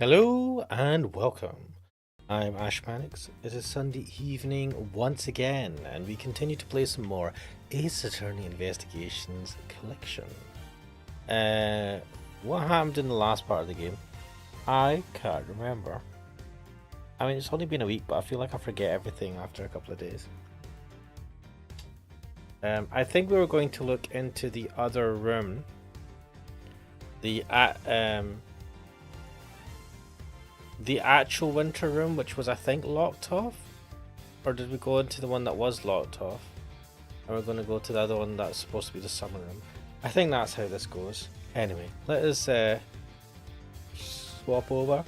Hello and welcome. I'm Ash Manix. It is Sunday evening once again, and we continue to play some more Ace Attorney Investigations Collection. What happened in the last part of the game? I can't remember. I mean, it's only been a week, but I feel like I forget everything after a couple of days. I think we were going to look into the other room. The actual winter room, which was, I think, locked off? Or did we go into the one that was locked off? And we're going to go to the other one that's supposed to be the summer room. I think that's how this goes. Anyway, let us swap over.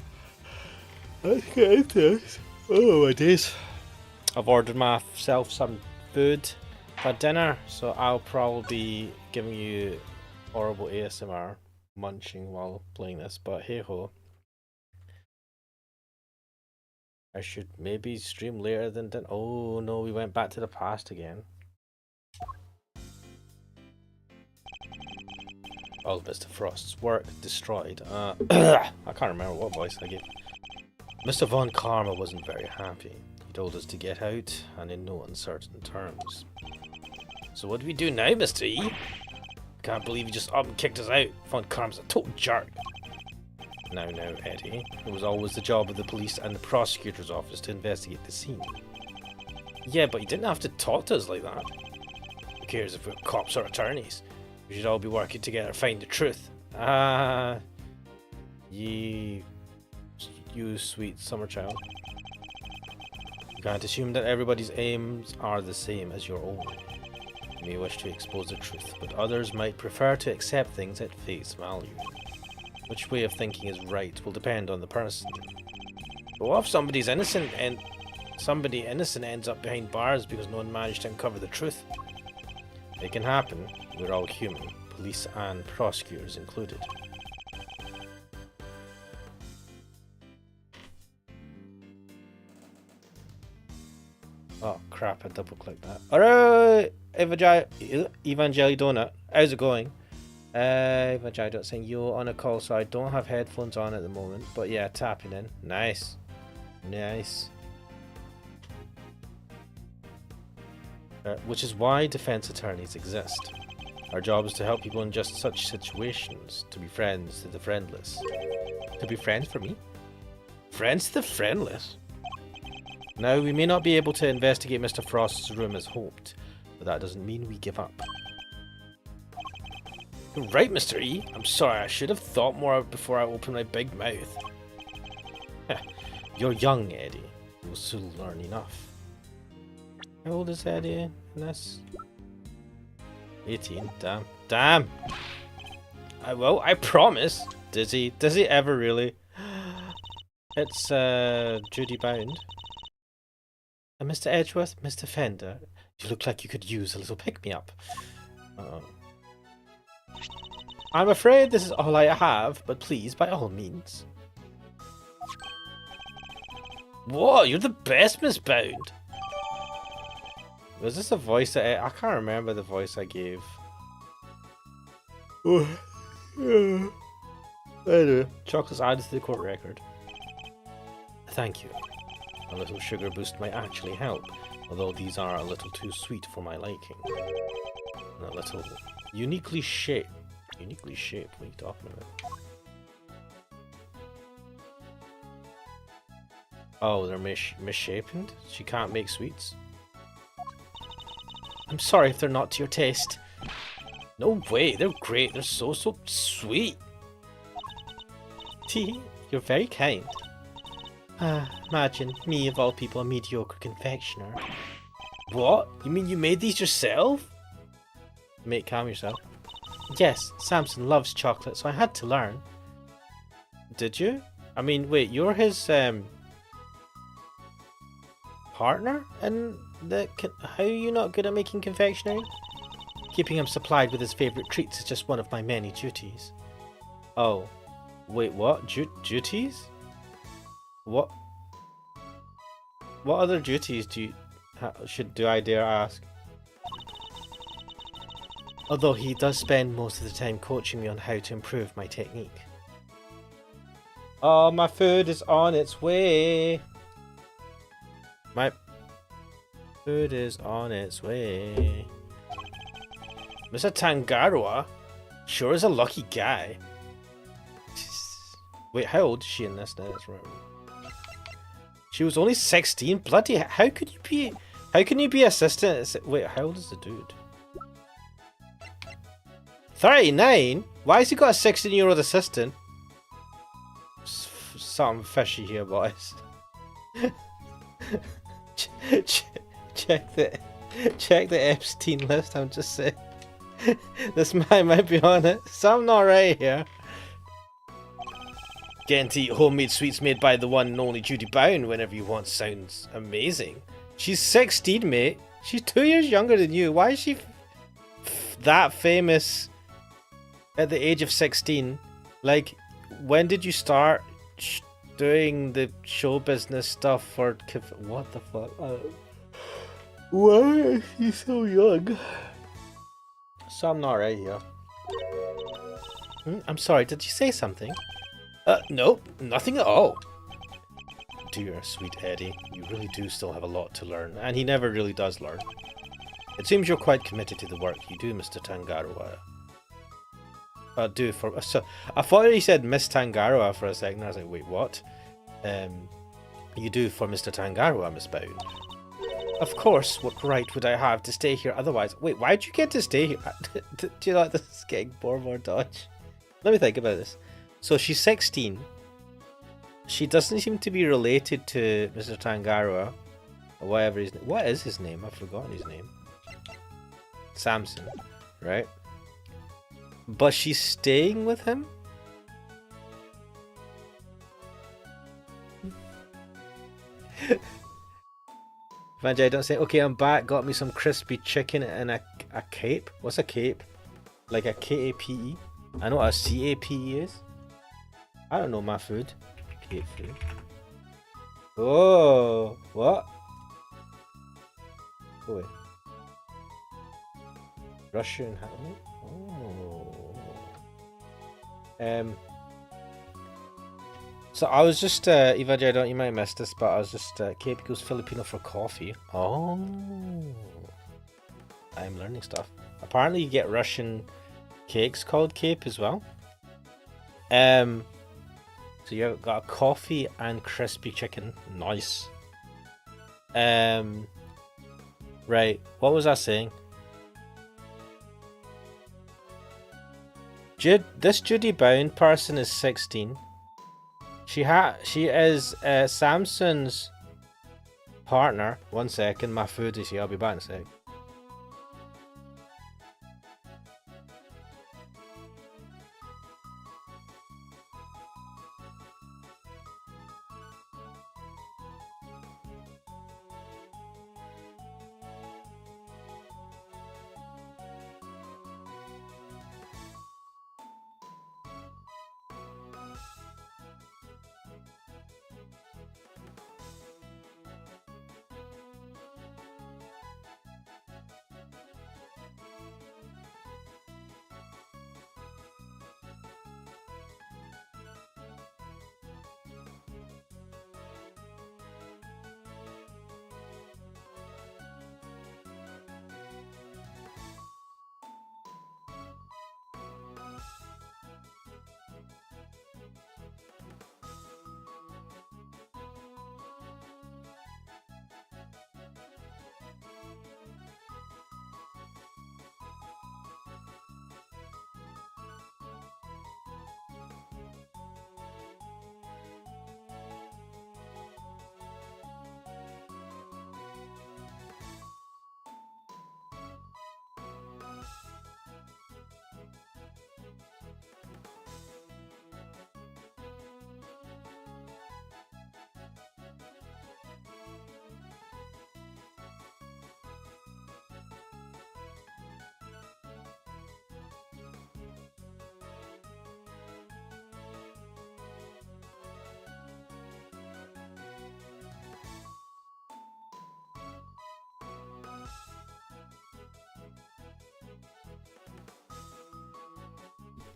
Let's get into this. Oh my days. I've ordered myself some food for dinner, so I'll probably be giving you horrible ASMR munching while playing this, but hey ho. I should maybe stream later than then. Oh no, we went back to the past again. All of Mr. Frost's work destroyed. I can't remember what voice I gave. Mr. Von Karma wasn't very happy. He told us to get out, and in no uncertain terms. So what do we do now, Mr. E? Can't believe he just up and kicked us out. Von Karma's a total jerk. Now, Eddie. It was always the job of the police and the prosecutor's office to investigate the scene. Yeah, but you didn't have to talk to us like that. Who cares if we're cops or attorneys? We should all be working together to find the truth. You sweet summer child. You can't assume that everybody's aims are the same as your own. You may wish to expose the truth, but others might prefer to accept things at face value. Which way of thinking is right will depend on the person. But what if somebody innocent ends up behind bars because no one managed to uncover the truth? It can happen. We're all human, police and prosecutors included. Oh crap, I double clicked that. Alright, Evangeli Donut, how's it going? Vajai saying you're on a call, so I don't have headphones on at the moment. But yeah, tapping in. Nice. Nice. Which is why defense attorneys exist. Our job is to help people in just such situations. To be friends to the friendless. To be friends for me? Friends to the friendless? Now, we may not be able to investigate Mr. Frost's room as hoped, but that doesn't mean we give up. You're right, Mr. E. I'm sorry, I should have thought more before I opened my big mouth. You're young, Eddie. You'll soon learn enough. How old is Eddie in this? 18. Damn. Damn! I will, I promise. Does he ever really? It's, Judy Bound. And Mr. Edgeworth, Mr. Fender, you look like you could use a little pick-me-up. I'm afraid this is all I have, but please, by all means. Whoa, you're the best, Miss Bound. Was this a voice that I can't remember the voice I gave. Anyway, chocolate's added to the court record. Thank you. A little sugar boost might actually help, although these are a little too sweet for my liking. And a little uniquely shaped. Uniquely shaped? What are you talking about? Oh, they're misshapen? She can't make sweets? I'm sorry if they're not to your taste. No way, they're great. They're so sweet. Tee, you're very kind. Imagine me, of all people, a mediocre confectioner. What? You mean you made these yourself? Mate, calm yourself. Yes, Samson loves chocolate, so I had to learn. Did you? I mean, wait, you're his, partner? And how are you not good at making confectionery? Keeping him supplied with his favourite treats is just one of my many duties. Oh. Wait, what? Duties? What? What other duties do I dare ask? Although he does spend most of the time coaching me on how to improve my technique. Oh, my food is on its way. My food is on its way. Mr. Tangaroa sure is a lucky guy. Wait, how old is she in this now? That's right. She was only 16. Bloody, how could you be? How can you be assistant? Wait, how old is the dude? 39? Why has he got a 16-year-old assistant? Something fishy here, boys. check the Epstein list. I'm just saying. This man might be on it. Something not right here. Getting to eat homemade sweets made by the one and only Judy Bound whenever you want sounds amazing. She's 16, mate. She's 2 years younger than you. Why is she that famous at the age of 16? Like, when did you start doing the show business stuff for... What the fuck? Why is she so young? Something not right here. I'm sorry, did you say something? Nope, nothing at all. Dear sweet Eddie, you really do still have a lot to learn, and he never really does learn. It seems you're quite committed to the work you do, Mr. Tangaroa. So, I thought he said Miss Tangaroa for a second. I was like, wait, what? You do for Mr. Tangaroa, Miss Bound. Of course, what right would I have to stay here otherwise? Wait, why'd you get to stay here? Do you like this is getting more dodge? Let me think about this. So she's 16. She doesn't seem to be related to Mr. Tangaroa, or whatever his name. What is his name? I've forgotten his name. Samson, right? But she's staying with him? Vanjay, don't say, okay, I'm back, got me some crispy chicken and a cape. What's a cape? Like a K-A-P-E? I know what a C-A-P-E is. I don't know my food. Cape food. Oh, what? Oh, wait. Russian helmet? Oh. So I was just, Eva, you might have missed this, but I was just, Cape equals Filipino for coffee. Oh. I'm learning stuff. Apparently you get Russian cakes called Cape as well. So you've got a coffee and crispy chicken. Nice. Right, what was I saying? This Judy Bound person is 16. She is Samson's partner. 1 second, my food is here. I'll be back in a sec.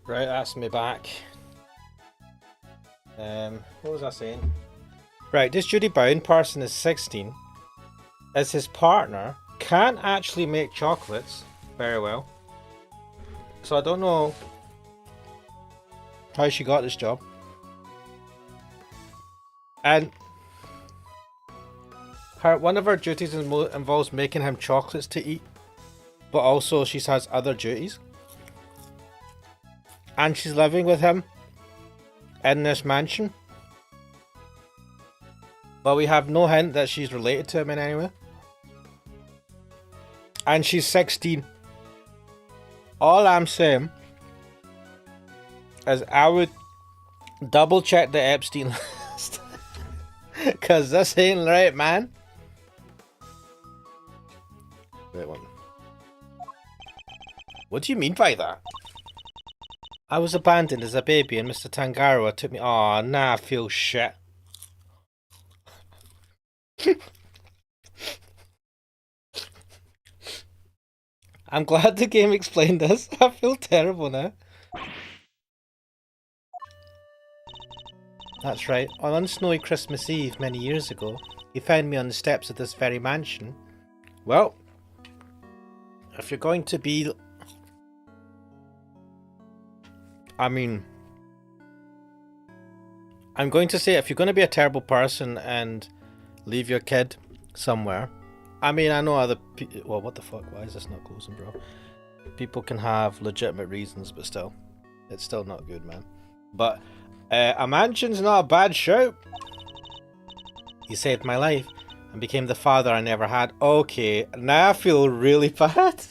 Right, that's me back. What was I saying? Right, this duty bound person is 16. As his partner, can't actually make chocolates very well. So I don't know how she got this job. And one of her duties involves making him chocolates to eat. But also she has other duties. And she's living with him in this mansion. But we have no hint that she's related to him in any way. And she's 16. All I'm saying is I would double check the Epstein list. Because this ain't right, man. Wait, one. What do you mean by that? I was abandoned as a baby and Mr. Tangaroa took me. Oh, nah, I feel shit. I'm glad the game explained this. I feel terrible now. That's right. On one snowy Christmas Eve many years ago, he found me on the steps of this very mansion. Well, if you're going to be... I mean... I'm going to say if you're going to be a terrible person and leave your kid somewhere... I mean, I know other people... Well, what the fuck? Why is this not closing, bro? People can have legitimate reasons, but still. It's still not good, man. But... a mansion's not a bad shout. You saved my life and became the father I never had. Okay, now I feel really bad.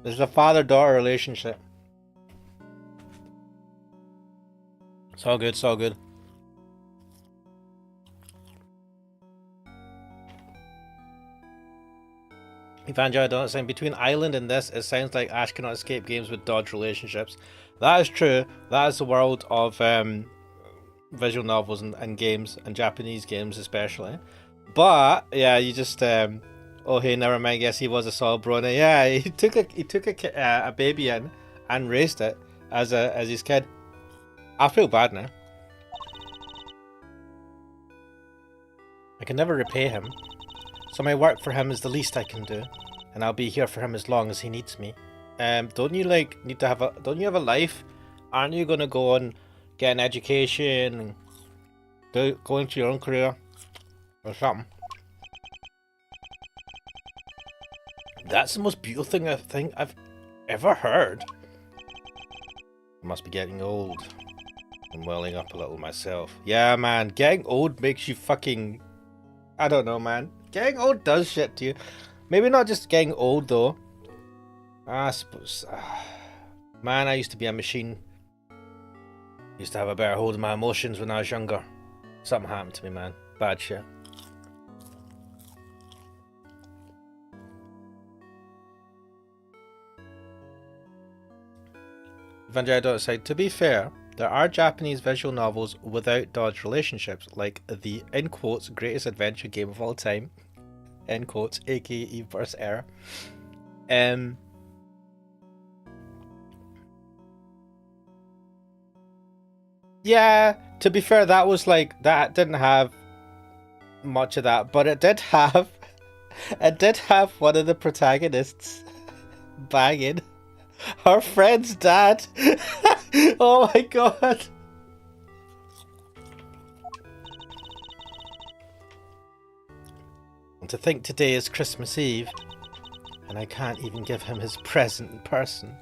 There's a father-daughter relationship. It's all good, it's all good. Evangel, don't saying between Island and this, it sounds like Ashkenaz escape games with dodge relationships. That is true. That is the world of visual novels and games, and Japanese games especially. But yeah, you just oh hey, never mind. Guess he was a Saul Brona. Yeah, he took a baby in and raised it as his kid. I feel bad now. I can never repay him. So my work for him is the least I can do, and I'll be here for him as long as he needs me. Don't you need to have a? Don't you have a life? Aren't you gonna go and get an education and go into your own career or something? That's the most beautiful thing I think I've ever heard. I must be getting old. I'm welling up a little myself. Yeah, man, getting old makes you fucking. I don't know, man. Getting old does shit to you. Maybe not just getting old, though. I suppose... man, I used to be a machine. Used to have a better hold of my emotions when I was younger. Something happened to me, man. Bad shit. Evangelion said, to be fair, there are Japanese visual novels without dodge relationships, like the, in quotes, greatest adventure game of all time, end quotes, aka Eve vs. Error. Yeah, to be fair, that was like, that didn't have much of that, but it did have one of the protagonists banging her friend's dad. Oh my god. And to think today is Christmas Eve, and I can't even give him his present in person.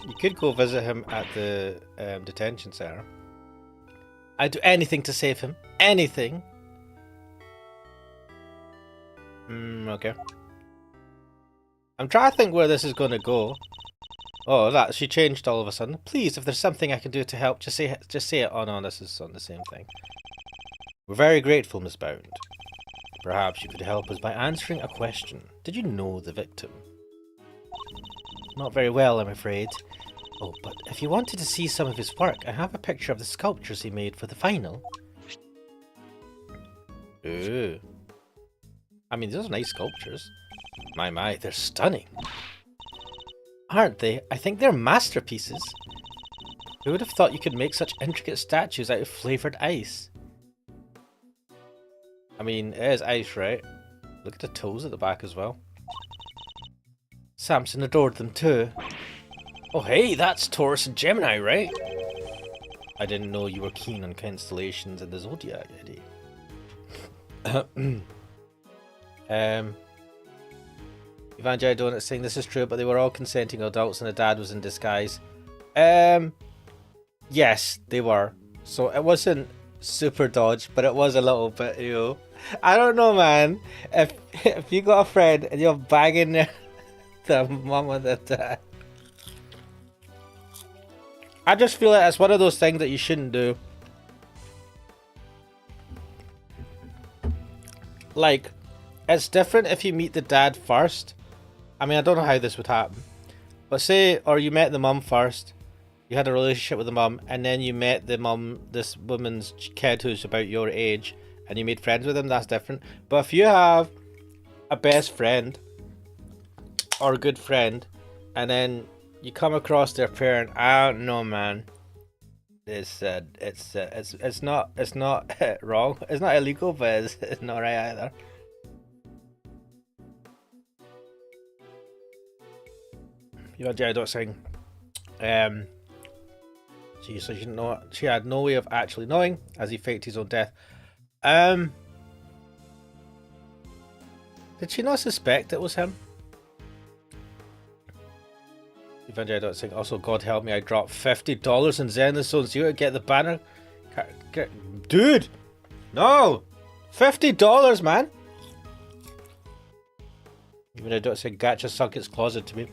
You could go visit him at the detention center. I'd do anything to save him. Anything. Okay. I'm trying to think where this is going to go. Oh, that she changed all of a sudden. Please, if there's something I can do to help, just say it. Oh no, this is on the same thing. We're very grateful, Miss Bound. Perhaps you could help us by answering a question. Did you know the victim? Not very well, I'm afraid. Oh, but if you wanted to see some of his work, I have a picture of the sculptures he made for the final. Ooh. I mean, those are nice sculptures. My, they're stunning. Aren't they? I think they're masterpieces. Who would have thought you could make such intricate statues out of flavoured ice? I mean, it is ice, right? Look at the toes at the back as well. Samson adored them too. Oh hey, that's Taurus and Gemini, right? I didn't know you were keen on constellations and the zodiac, Eddie. Evangelii Donut saying this is true, but they were all consenting adults and the dad was in disguise. Yes, they were. So it wasn't super dodge, but it was a little bit, you know. I don't know, man. If you got a friend and you're bagging the mum or the dad, I just feel like it's one of those things that you shouldn't do. Like, it's different if you meet the dad first. I mean, I don't know how this would happen. But say, or you met the mum first, you had a relationship with the mum, and then you met the mum, this woman's kid who's about your age, and you made friends with him, that's different. But if you have a best friend, or a good friend, and then you come across their parent, I don't know, man. It's not wrong. It's not illegal, but it's not right either. I don't sing. She didn't know. She had no way of actually knowing, as he faked his own death. Did she not suspect it was him? Evangelii don't sing. Also, God help me, I dropped $50 in Zen Zone Zero to get the banner. Dude, no, $50, man. Evangelii don't sing. Gacha sunk its closet to me.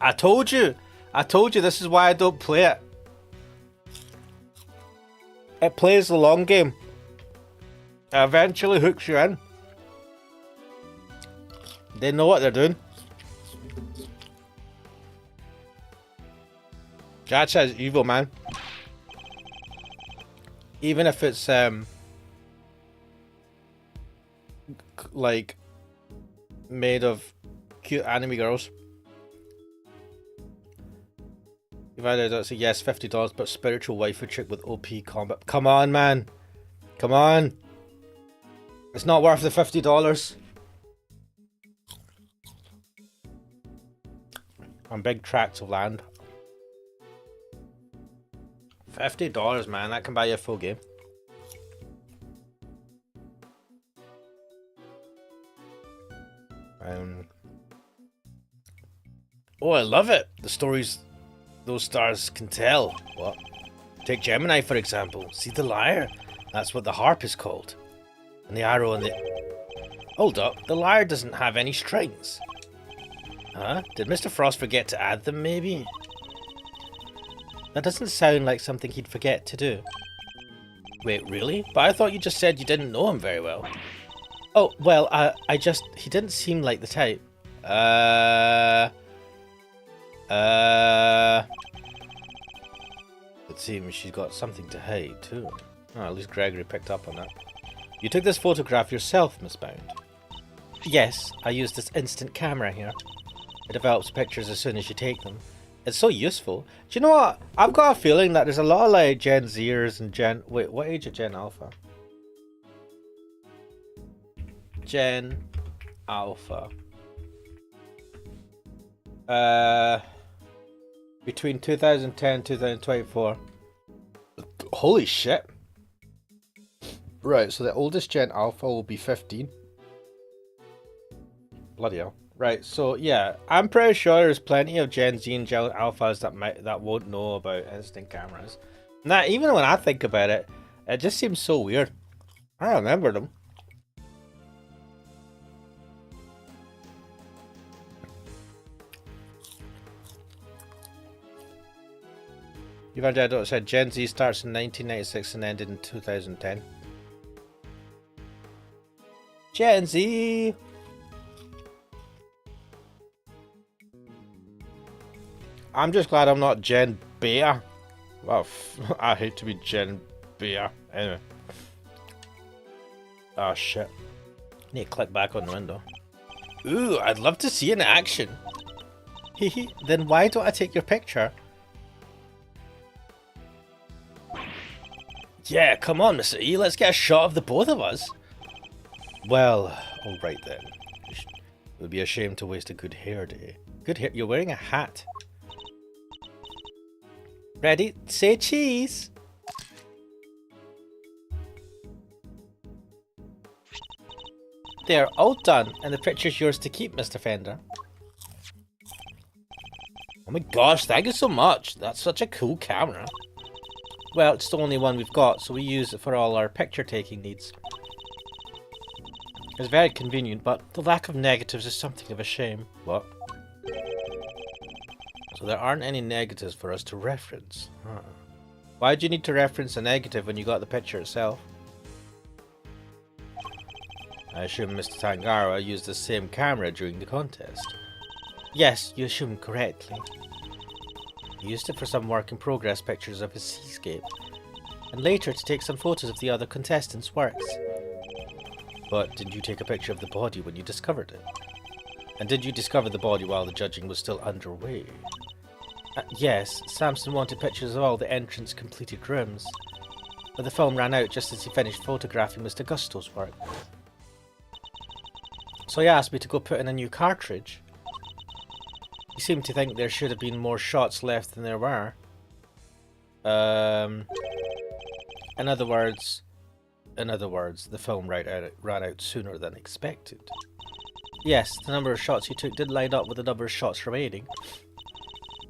I told you this is why I don't play it. It plays the long game. It eventually hooks you in. They know what they're doing. Gacha is evil, man. Even if it's like made of cute anime girls. Evangelii don't say yes, $50, but spiritual waifu chick with OP combat. Come on, man. Come on. It's not worth the $50. On big tracts of land. $50, man. That can buy you a full game. Oh, I love it. The stories those stars can tell. What? Take Gemini, for example. See the lyre? That's what the harp is called. And the arrow and the... Hold up. The lyre doesn't have any strings. Huh? Did Mr. Frost forget to add them, maybe? That doesn't sound like something he'd forget to do. Wait, really? But I thought you just said you didn't know him very well. Oh, well, I just... He didn't seem like the type. It seems she's got something to hide, too. Oh, at least Gregory picked up on that. You took this photograph yourself, Miss Bound? Yes, I used this instant camera here. It develops pictures as soon as you take them. It's so useful. Do you know what? I've got a feeling that there's a lot of like Gen Zers and Gen... Wait, what age is Gen Alpha? Gen Alpha. Between 2010 and 2024. Holy shit. Right, so the oldest Gen Alpha will be 15. Bloody hell. Right, so yeah, I'm pretty sure there's plenty of Gen Z and Gen Alphas that won't know about instant cameras. Now, even when I think about it, it just seems so weird. I remember them. Evangelii said Gen Z starts in 1996 and ended in 2010. Gen Z! I'm just glad I'm not Gen Beta. Well, I hate to be Gen Beta. Anyway. Oh shit. Need to click back on the window. Ooh, I'd love to see an action. Hehe, then why don't I take your picture? Yeah, come on, Mr. E, let's get a shot of the both of us. Well, alright then. It would be a shame to waste a good hair day. Good hair? You're wearing a hat. Ready? Say cheese! There, all done, and the picture's yours to keep, Mr. Fender. Oh my gosh, thank you so much. That's such a cool camera. Well, it's the only one we've got, so we use it for all our picture-taking needs. It's very convenient, but the lack of negatives is something of a shame. What? So there aren't any negatives for us to reference. Huh. Why do you need to reference a negative when you got the picture itself? I assume Mr. Tangara used the same camera during the contest. Yes, you assume correctly. He used it for some work-in-progress pictures of his seascape, and later to take some photos of the other contestants' works. But didn't you take a picture of the body when you discovered it? And did you discover the body while the judging was still underway? Yes, Samson wanted pictures of all the entrance completed rooms, but the film ran out just as he finished photographing Mr. Gusto's work. So he asked me to go put in a new cartridge. He seemed to think there should have been more shots left than there were. In other words, the film ran out sooner than expected. Yes, the number of shots he took did line up with the number of shots remaining.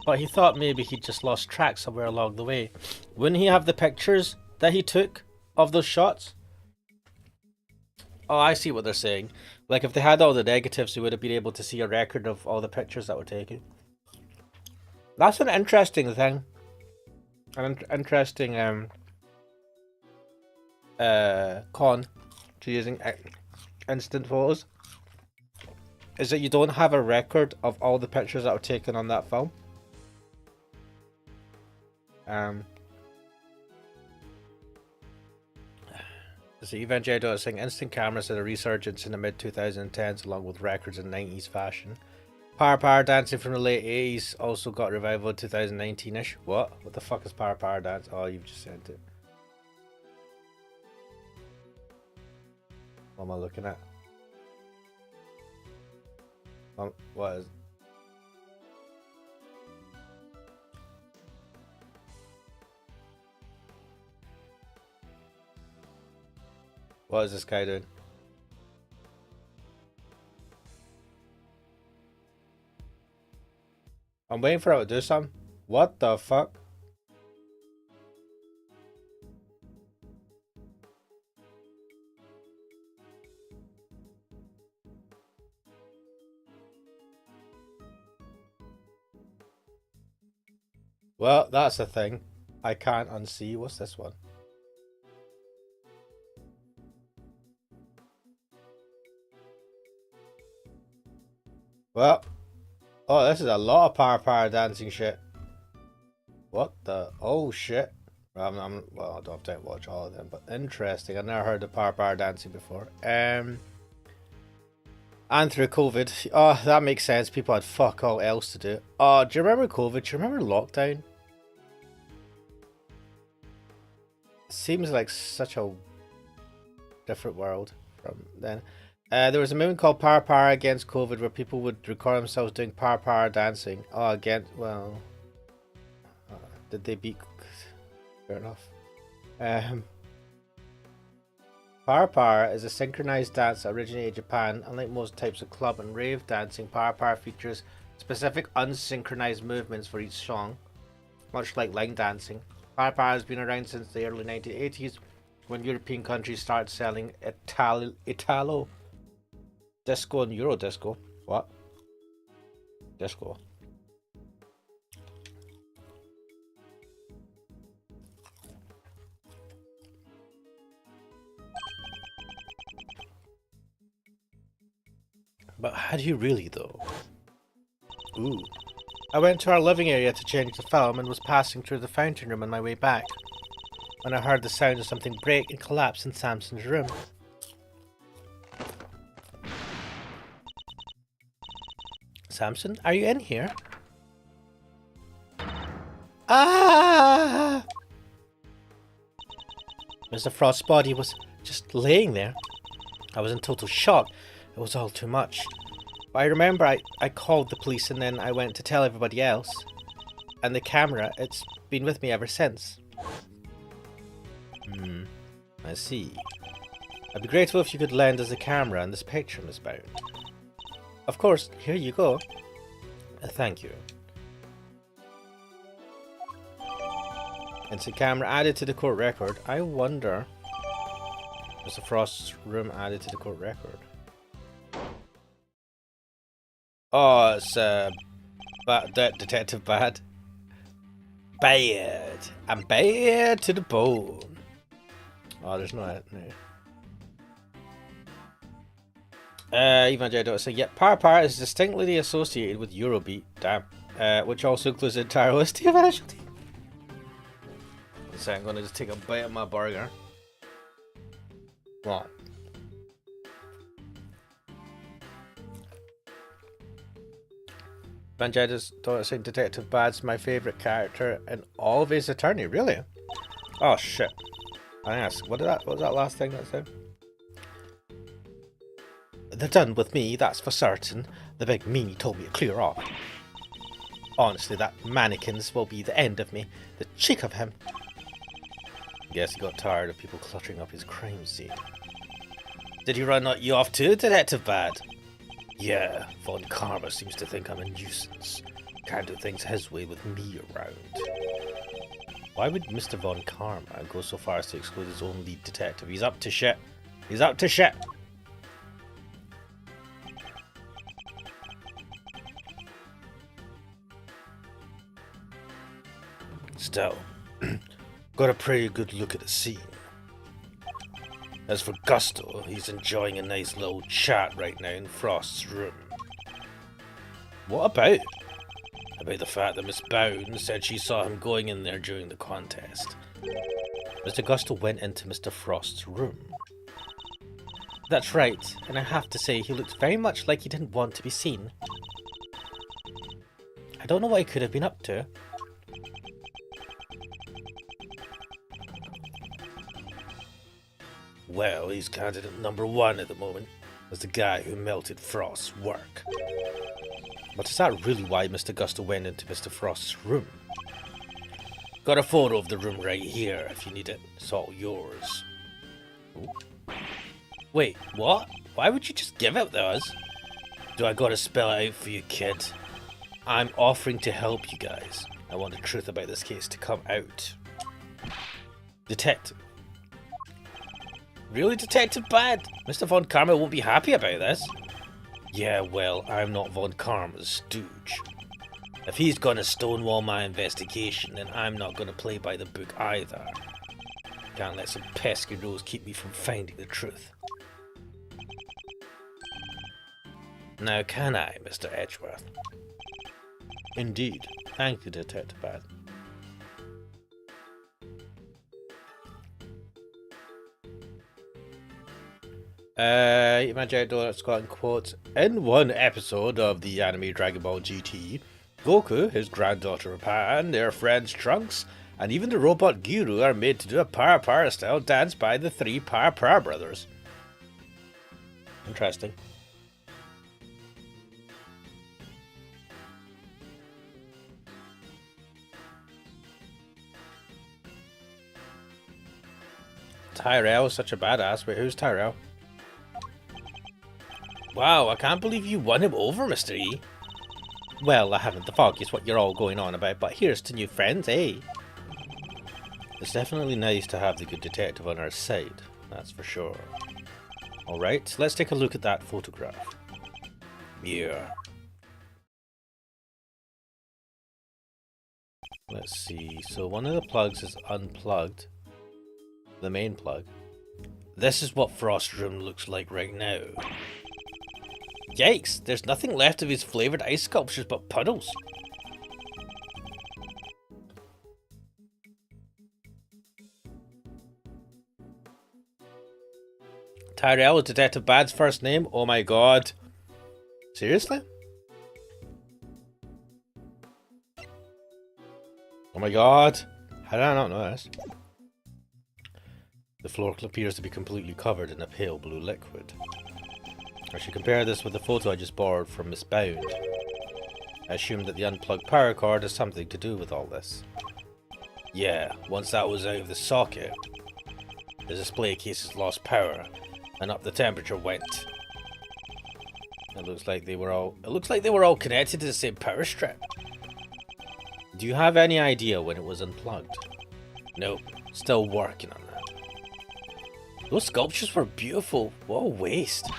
But he thought maybe he'd just lost track somewhere along the way. Wouldn't he have the pictures that he took of those shots? Oh, I see what they're saying. Like, if they had all the negatives, we would have been able to see a record of all the pictures that were taken. That's an interesting thing. An interesting con to using instant photos. Is that you don't have a record of all the pictures that were taken on that film. The Evangelion is saying instant cameras had a resurgence in the mid-2010s along with records in 90s fashion. Power dancing from the late 80s also got revival in 2019-ish. What? What the fuck is power dance? Oh, you've just sent it. What am I looking at? What is... What is this guy doing? I'm waiting for him to do something. What the fuck? Well, that's a thing. I can't unsee. What's this one? Well, oh, this is a lot of power dancing shit. What the? Oh shit. Well, I don't have time to watch all of them, but interesting. I've never heard of power dancing before. And through COVID. Oh, that makes sense. People had fuck all else to do. Oh, do you remember COVID? Do you remember lockdown? Seems like such a different world from then. There was a movement called Power Against COVID where people would record themselves doing power dancing. Oh, again, well, did they beat? Fair enough. Power is a synchronized dance that originated in Japan. Unlike most types of club and rave dancing, Power features specific unsynchronized movements for each song, much like line dancing. Power has been around since the early 1980s when European countries started selling Italo disco and Euro disco. What? Disco. But had you really though? Ooh. I went to our living area to change the film and was passing through the fountain room on my way back when I heard the sound of something break and collapse in Samson's room. Samson, are you in here? Ah! Mr. Frost's body was just laying there. I was in total shock. It was all too much. But I remember I called the police and then I went to tell everybody else. And the camera, it's been with me ever since. I see. I'd be grateful if you could lend us a camera and this picture, Miss Bound. Of course, here you go. Thank you. Instant camera added to the court record. I wonder... Mr. Frost's room added to the court record. Oh, it's Detective Bad. Bad. I'm bad to the bone. Oh, there's no. Even J. saying, yep, Par is distinctly associated with Eurobeat, damn. Which also includes the entire list of Ashley. So I'm gonna just take a bite of my burger. Come on. Banjada's daughter saying Detective Bad's my favourite character in all of Ace Attorney, really? Oh shit. I asked, what was that last thing that said? They're done with me, that's for certain. The big meanie told me to clear off. Honestly, that mannequins will be the end of me. The cheek of him. Guess he got tired of people cluttering up his crime scene. Did he run you off too, Detective Bad? Yeah, Von Karma seems to think I'm a nuisance. Can't do things his way with me around. Why would Mr. Von Karma go so far as to exclude his own lead detective? He's up to shit. He's up to shit. Still, got a pretty good look at the scene. As for Gusto, he's enjoying a nice little chat right now in Frost's room. What about? About the fact that Miss Bound said she saw him going in there during the contest. Mr. Gusto went into Mr. Frost's room. That's right, and I have to say he looked very much like he didn't want to be seen. I don't know what he could have been up to. Well, he's candidate number one at the moment, as the guy who melted Frost's work. But is that really why Mr. Gusto went into Mr. Frost's room? Got a photo of the room right here, if you need it. It's all yours. Ooh. Wait, what? Why would you just give it to us? Do I gotta spell it out for you, kid? I'm offering to help you guys. I want the truth about this case to come out. Detective. Really, Detective Bad? Mr. Von Karma won't be happy about this. Yeah, well, I'm not Von Karma's stooge. If he's gonna stonewall my investigation, then I'm not gonna play by the book either. Can't let some pesky rules keep me from finding the truth. Now can I, Mr. Edgeworth? Indeed. Thank you, Detective Bad. Imagine Donuts got in quotes. In one episode of the anime Dragon Ball GT, Goku, his granddaughter Pan, their friends Trunks, and even the robot Guru are made to do a para style dance by the three para brothers. Interesting. Tyrell is such a badass. Wait, who's Tyrell? Wow, I can't believe you won him over, Mr. E. Well, I haven't the foggiest what you're all going on about, but here's to new friends, eh? It's definitely nice to have the good detective on our side, that's for sure. Alright, let's take a look at that photograph. Yeah. Let's see, so one of the plugs is unplugged. The main plug. This is what Frost's room looks like right now. Yikes, there's nothing left of his flavoured ice sculptures but puddles. Tyrell is Detective Bad's first name? Oh my god. Seriously? Oh Oh my god! How did I not know this? The floor appears to be completely covered in a pale blue liquid. I should compare this with the photo I just borrowed from Miss Bound. I assume that the unplugged power cord has something to do with all this. Yeah, once that was out of the socket, the display cases lost power, and up the temperature went. It looks like they were all connected to the same power strip. Do you have any idea when it was unplugged? Nope, still working on that. Those sculptures were beautiful. What a waste.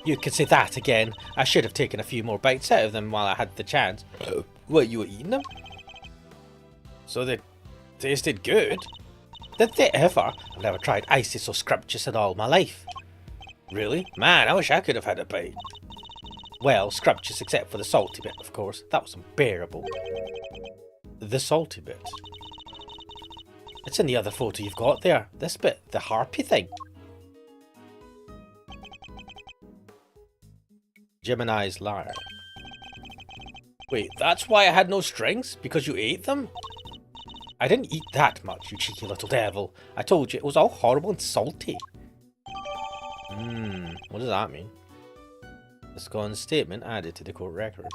You could say that again. I should have taken a few more bites out of them while I had the chance. What, you were eating them? So they tasted good? Did they ever? I've never tried icy so scrumptious in all my life. Really? Man, I wish I could have had a bite. Well, scrumptious except for the salty bit, of course. That was unbearable. The salty bit? It's in the other photo you've got there. This bit, the harpy thing. Gemini's lyre. Wait, that's why I had no strings? Because you ate them? I didn't eat that much, you cheeky little devil. I told you, it was all horrible and salty. What does that mean? The Scon's statement added to the court record.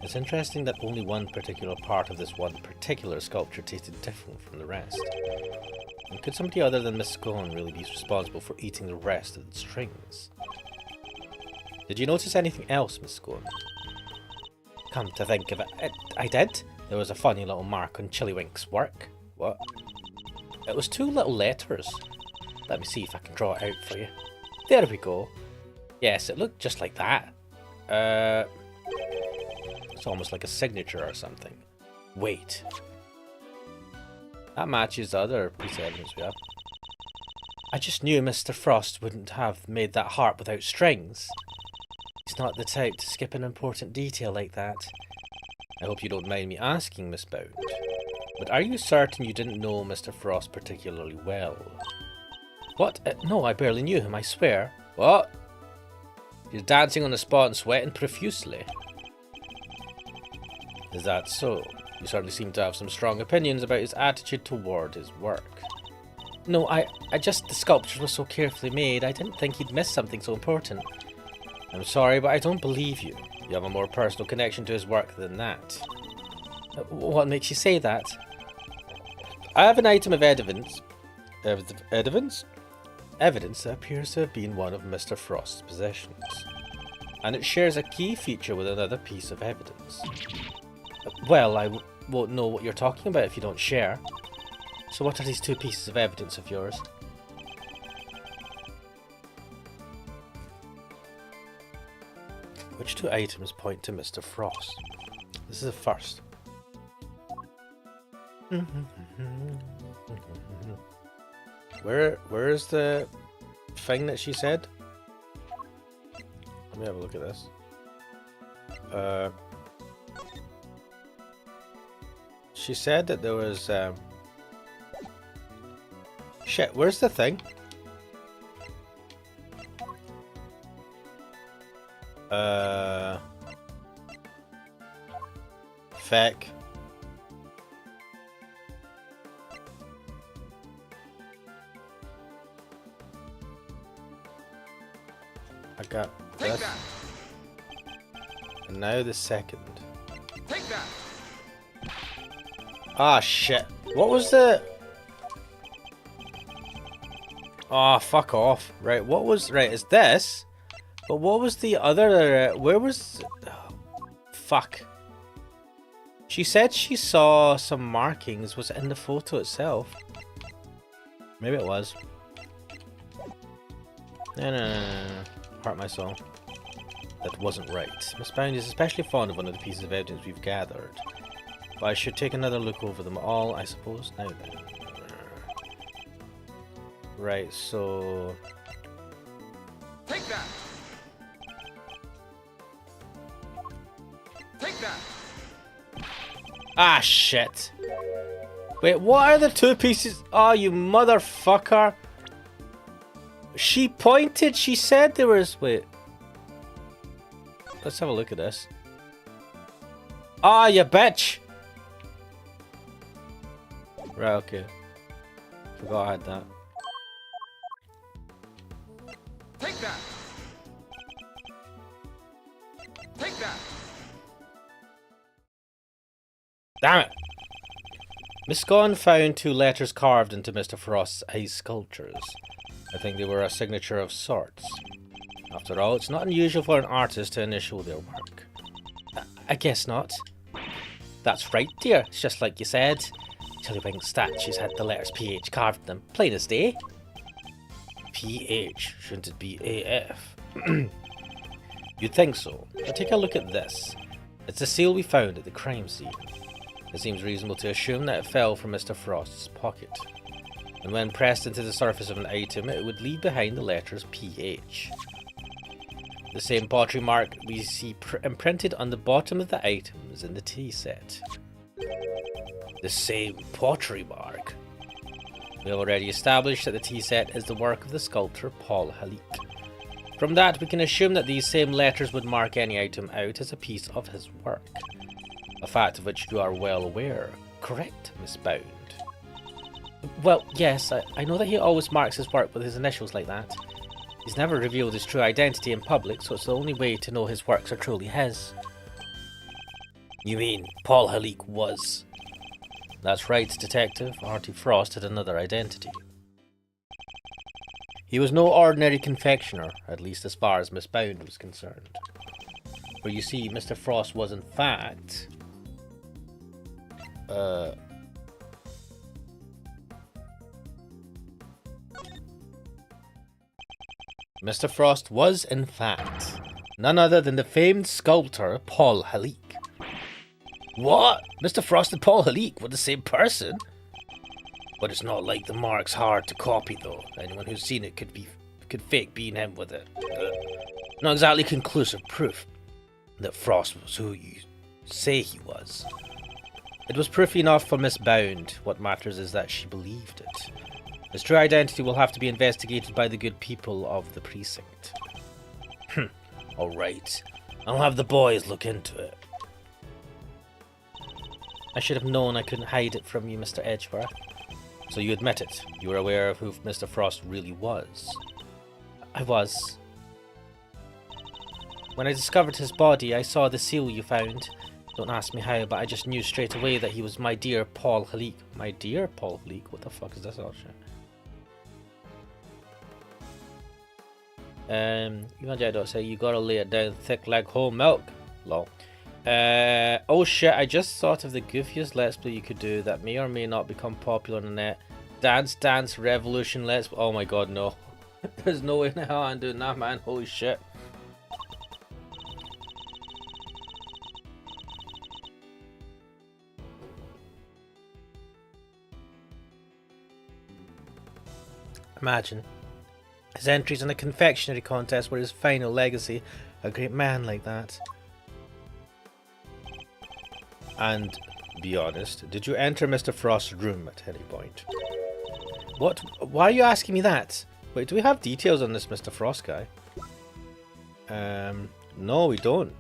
It's interesting that only one particular part of this one particular sculpture tasted different from the rest. And could somebody other than Miss Scone really be responsible for eating the rest of the strings? Did you notice anything else, Miss Scone? Come to think of it, I did. There was a funny little mark on Chillywink's work. What? It was 2 little letters. Let me see if I can draw it out for you. There we go. Yes, it looked just like that. It's almost like a signature or something. Wait. That matches the other piece of evidence we have. I just knew Mr. Frost wouldn't have made that harp without strings. He's not the type to skip an important detail like that. I hope you don't mind me asking, Miss Bound, but are you certain you didn't know Mr. Frost particularly well? What? No, I barely knew him, I swear. What? He's dancing on the spot and sweating profusely. Is that so? You certainly seem to have some strong opinions about his attitude toward his work. No, I just, the sculptures were so carefully made, I didn't think he'd miss something so important. I'm sorry, but I don't believe you. You have a more personal connection to his work than that. What makes you say that? I have an item of evidence. Evidence that appears to have been one of Mr. Frost's possessions. And it shares a key feature with another piece of evidence. Well, I won't know what you're talking about if you don't share. So what are these 2 pieces of evidence of yours? Which 2 items point to Mr. Frost? This is the first. Where's the thing that she said? Let me have a look at this. She said that there was shit, where's the thing? Feck. I got this. And now the second. Take that. Ah, shit. What was the... Oh, fuck off. Right, what was... Right, it's this. But what was the other... where was... Oh, fuck. She said she saw some markings. Was it in the photo itself? Maybe it was. No. Heart my soul. That wasn't right. Miss Bound is especially fond of one of the pieces of evidence we've gathered. But I should take another look over them all, I suppose. Now then. Right, so... Take that! Take that! Ah, shit. Wait, what are the 2 pieces? Oh, you motherfucker. She pointed, she said there was... Wait. Let's have a look at this. Ah, you bitch! Right, okay. Forgot I had that. Take that. Take that. Damn it! Miss Gone found 2 letters carved into Mr. Frost's ice sculptures. I think they were a signature of sorts. After all, it's not unusual for an artist to initial their work. I guess not. That's right, dear. It's just like you said. Tiddlywink statues had the letters PH carved in them. Plain as day. PH? Shouldn't it be AF? You'd think so. But take a look at this. It's the seal we found at the crime scene. It seems reasonable to assume that it fell from Mr. Frost's pocket. And when pressed into the surface of an item, it would leave behind the letters PH. The same pottery mark we see imprinted on the bottom of the items in the tea set. The same pottery mark. We have already established that the tea set is the work of the sculptor Paul Halik. From that, we can assume that these same letters would mark any item out as a piece of his work. A fact of which you are well aware, correct, Miss Bound? Well, yes, I know that he always marks his work with his initials like that. He's never revealed his true identity in public, so it's the only way to know his works are truly his. You mean Paul Halik was? That's right, Detective. Artie Frost had another identity. He was no ordinary confectioner, at least as far as Miss Bound was concerned. For you see, Mr. Frost was in fact... Mr. Frost was, in fact, none other than the famed sculptor Paul Halik. What? Mr. Frost and Paul Halik were the same person? But it's not like the mark's hard to copy, though. Anyone who's seen it could fake being him with it. Not exactly conclusive proof that Frost was who you say he was. It was proof enough for Miss Bound. What matters is that she believed it. His true identity will have to be investigated by the good people of the precinct. Alright. I'll have the boys look into it. I should have known I couldn't hide it from you, Mr. Edgeworth. So you admit it. You were aware of who Mr. Frost really was. I was. When I discovered his body, I saw the seal you found. Don't ask me how, but I just knew straight away that he was my dear Paul Halik. My dear Paul Halik? What the fuck is this all shit? You don't say you gotta lay it down thick like whole milk. Lol. Oh shit, I just thought of the goofiest Let's Play you could do that may or may not become popular on the net. Dance Revolution Let's Play. Oh my god, no. There's no way in hell I'm doing that, man. Holy shit. Imagine. His entries in a confectionery contest were his final legacy. A great man like that. And, be honest, did you enter Mr. Frost's room at any point? What? Why are you asking me that? Wait, do we have details on this Mr. Frost guy? No, we don't.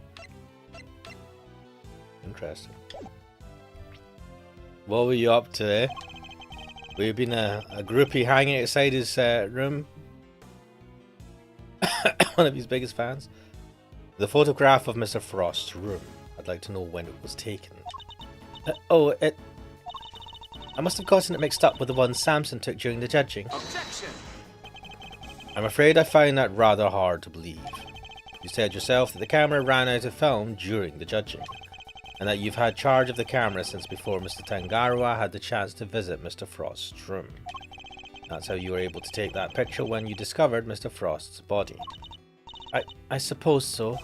Interesting. What were you up to, eh? We've been a groupie hanging outside his room. One of his biggest fans. The photograph of Mr. Frost's room. I'd like to know when it was taken. I must have gotten it mixed up with the one Samson took during the judging. Objection! I'm afraid I find that rather hard to believe. You said yourself that the camera ran out of film during the judging, and that you've had charge of the camera since before Mr. Tangaroa had the chance to visit Mr. Frost's room. That's how you were able to take that picture when you discovered Mr. Frost's body. I suppose so.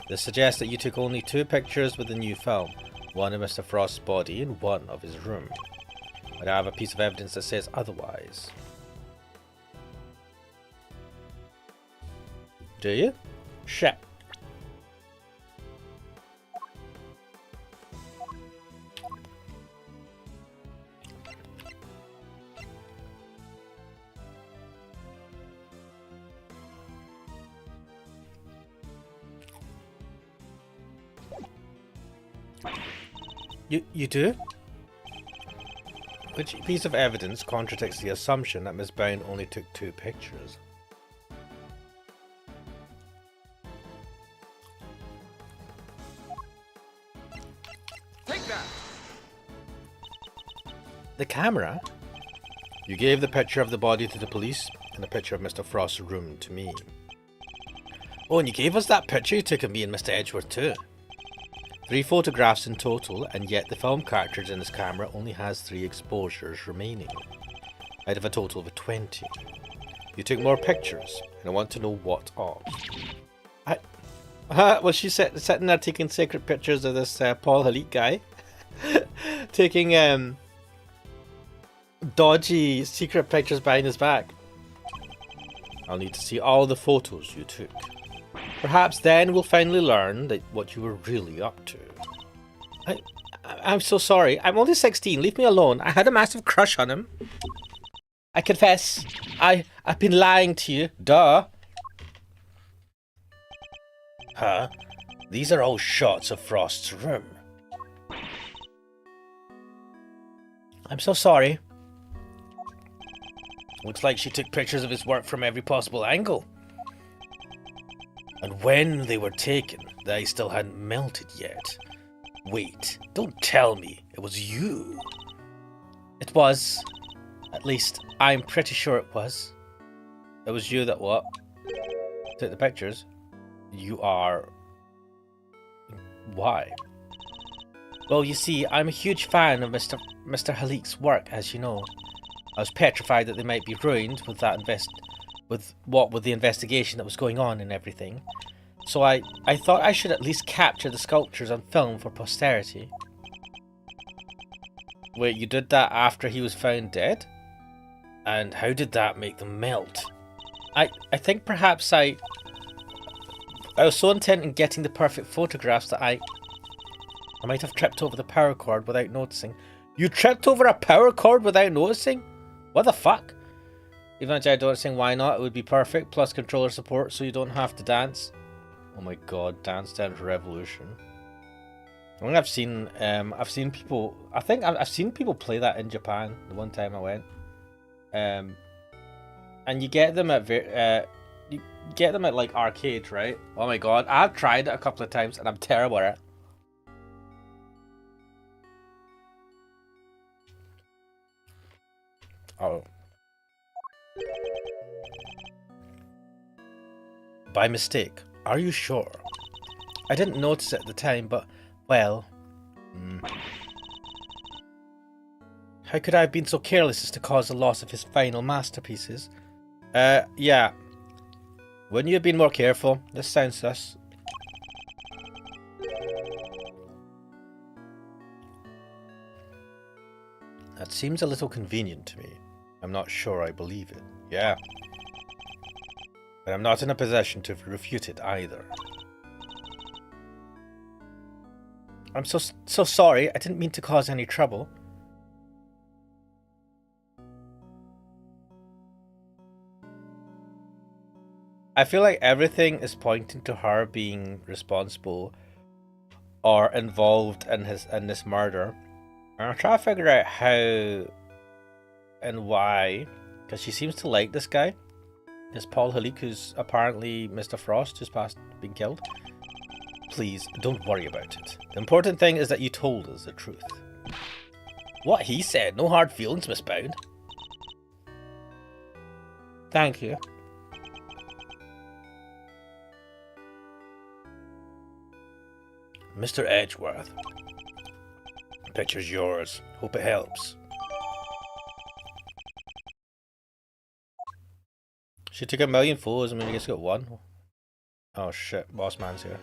This suggests that you took only 2 pictures with the new film, one of Mr. Frost's body and one of his room. But I have a piece of evidence that says otherwise. Do you? Shit. You do? Which piece of evidence contradicts the assumption that Miss Brown only took 2 pictures? Take that! The camera? You gave the picture of the body to the police and the picture of Mr. Frost's room to me. Oh, and you gave us that picture you took of me and Mr. Edgeworth too. 3 photographs in total, and yet the film cartridge in this camera only has 3 exposures remaining, out of a total of 20. You took more pictures, and I want to know what of. Was she sitting there taking secret pictures of this Paul Halit guy? Taking dodgy secret pictures behind his back. I'll need to see all the photos you took. Perhaps then we'll finally learn that what you were really up to. I'm so sorry. I'm only 16. Leave me alone. I had a massive crush on him. I confess. I've been lying to you. Duh. Huh? These are all shots of Frost's room. I'm so sorry. Looks like she took pictures of his work from every possible angle. And when they were taken, they still hadn't melted yet. Wait, don't tell me it was you. It was. At least, I'm pretty sure it was. It was you that what? Took the pictures? You are... Why? Well, you see, I'm a huge fan of Mr. Halit's work, as you know. I was petrified that they might be ruined with that with the investigation that was going on and everything. So I thought I should at least capture the sculptures on film for posterity. Wait, you did that after he was found dead? And how did that make them melt? I think perhaps I was so intent in getting the perfect photographs that I might have tripped over the power cord without noticing. You tripped over a power cord without noticing? What the fuck? Even if I don't think why not, it would be perfect, plus controller support so you don't have to dance. Oh my god, Dance Dance Revolution. I think I've seen people, I've seen people play that in Japan the one time I went. And you get them at like arcades, right? Oh my god, I've tried it a couple of times and I'm terrible at it. Oh. By mistake. Are you sure? I didn't notice it at the time, but, well... How could I have been so careless as to cause the loss of his final masterpieces? Yeah. Wouldn't you have been more careful? This sounds sus. That seems a little convenient to me. I'm not sure I believe it. Yeah. But I'm not in a position to refute it either. I'm so sorry. I didn't mean to cause any trouble. I feel like everything is pointing to her being responsible or involved in this murder. And I'm trying to figure out how and why, because she seems to like this guy. This Paul Halit, who's apparently Mr. Frost, who's past being killed. Please, don't worry about it. The important thing is that you told us the truth. What he said, no hard feelings, Miss Bound. Thank you. Mr. Edgeworth. The picture's yours. Hope it helps. She took 1,000,000 photos and we just got one. Oh shit, boss man's here.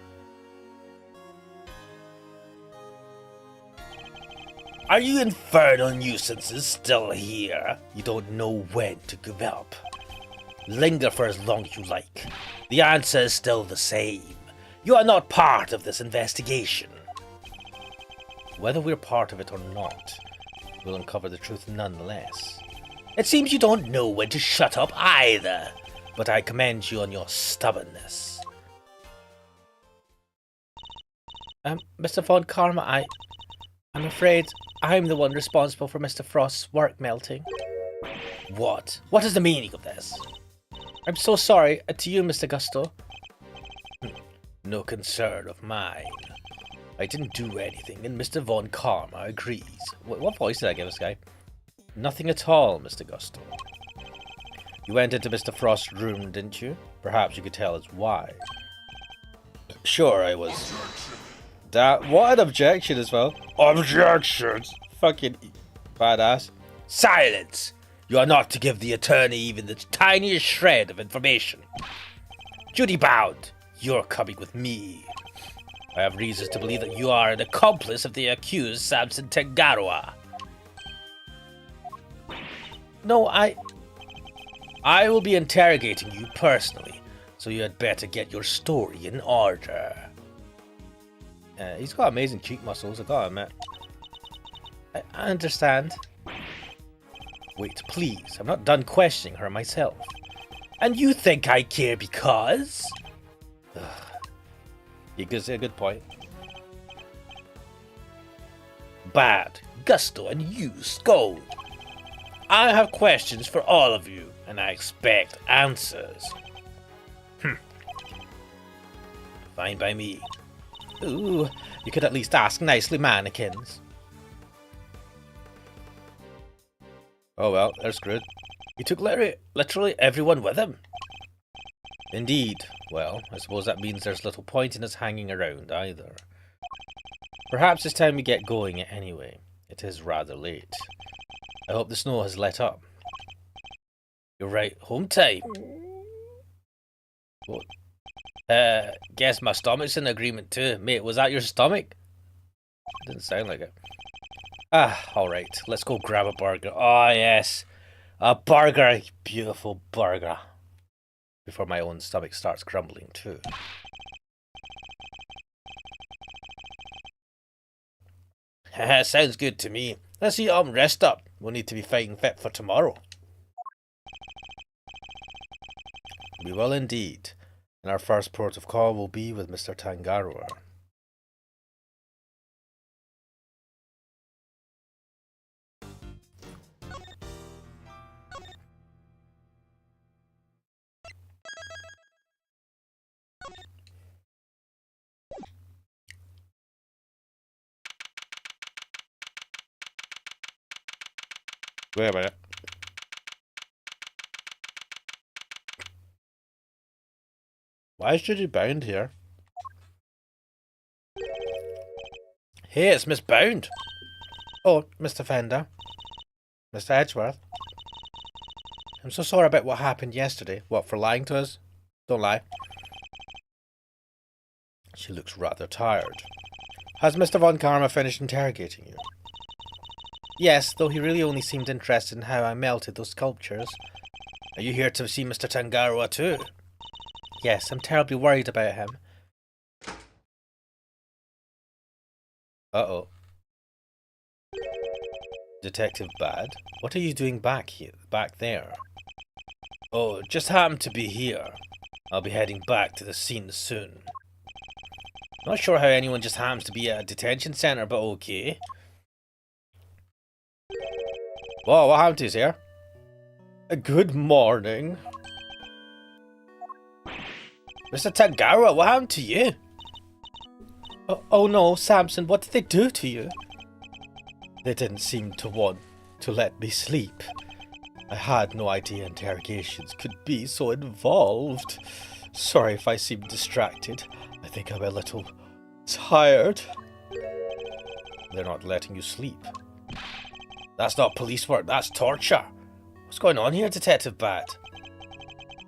Are you infernal nuisances still here? You don't know when to give up. Linger for as long as you like. The answer is still the same. You are not part of this investigation. Whether we're part of it or not, we'll uncover the truth nonetheless. It seems you don't know when to shut up either, but I commend you on your stubbornness. Mr. Von Karma, I'm afraid I'm the one responsible for Mr. Frost's work melting. What? What is the meaning of this? I'm so sorry. To you, Mr. Gusto. No concern of mine. I didn't do anything, and Mr. Von Karma agrees. What voice did I give this guy? Nothing at all, Mr. Gusto. You went into Mr. Frost's room, didn't you? Perhaps you could tell us why. Sure, I was. What an objection as well. Objections! Fucking badass. Silence! You are not to give the attorney even the tiniest shred of information. Duty bound, you're coming with me. I have reasons to believe that you are an accomplice of the accused Samson Tangaroa. No, I will be interrogating you personally, so you had better get your story in order. He's got amazing cheek muscles, I gotta admit. I understand. Wait, please, I'm not done questioning her myself. And you think I care because? You could say a good point. Bad, Gusto, and you, Scold. I have questions for all of you, and I expect answers. Fine by me. Ooh, you could at least ask nicely, mannequins. Oh well, they're screwed. He took literally everyone with him. Indeed. Well, I suppose that means there's little point in us hanging around either. Perhaps it's time we get going anyway. It is rather late. I hope the snow has let up. You're right, home time. What? Guess my stomach's in agreement too. Mate, was that your stomach? Didn't sound like it. Alright, let's go grab a burger. Oh yes, a burger, beautiful burger. Before my own stomach starts grumbling too. Sounds good to me. Let's eat up and rest up. We'll need to be fighting fit for tomorrow. We will indeed. And our first port of call will be with Mr. Tangaroa. Wait a minute. Why is Judy Bound here? Hey, it's Miss Bound. Oh, Mr. Fender. Mr. Edgeworth. I'm so sorry about what happened yesterday. What, for lying to us? Don't lie. She looks rather tired. Has Mr. Von Karma finished interrogating you? Yes, though he really only seemed interested in how I melted those sculptures. Are you here to see Mr. Tangaroa too? Yes, I'm terribly worried about him. Uh-oh. Detective Bad? What are you doing back there? Oh, just happened to be here. I'll be heading back to the scene soon. Not sure how anyone just happens to be at a detention center, but okay. Whoa, what happened to you here? Good morning. Mr. Tangaroa, what happened to you? Oh no, Samson, what did they do to you? They didn't seem to want to let me sleep. I had no idea interrogations could be so involved. Sorry if I seem distracted. I think I'm a little tired. They're not letting you sleep. That's not police work, that's torture. What's going on here, Detective Bat?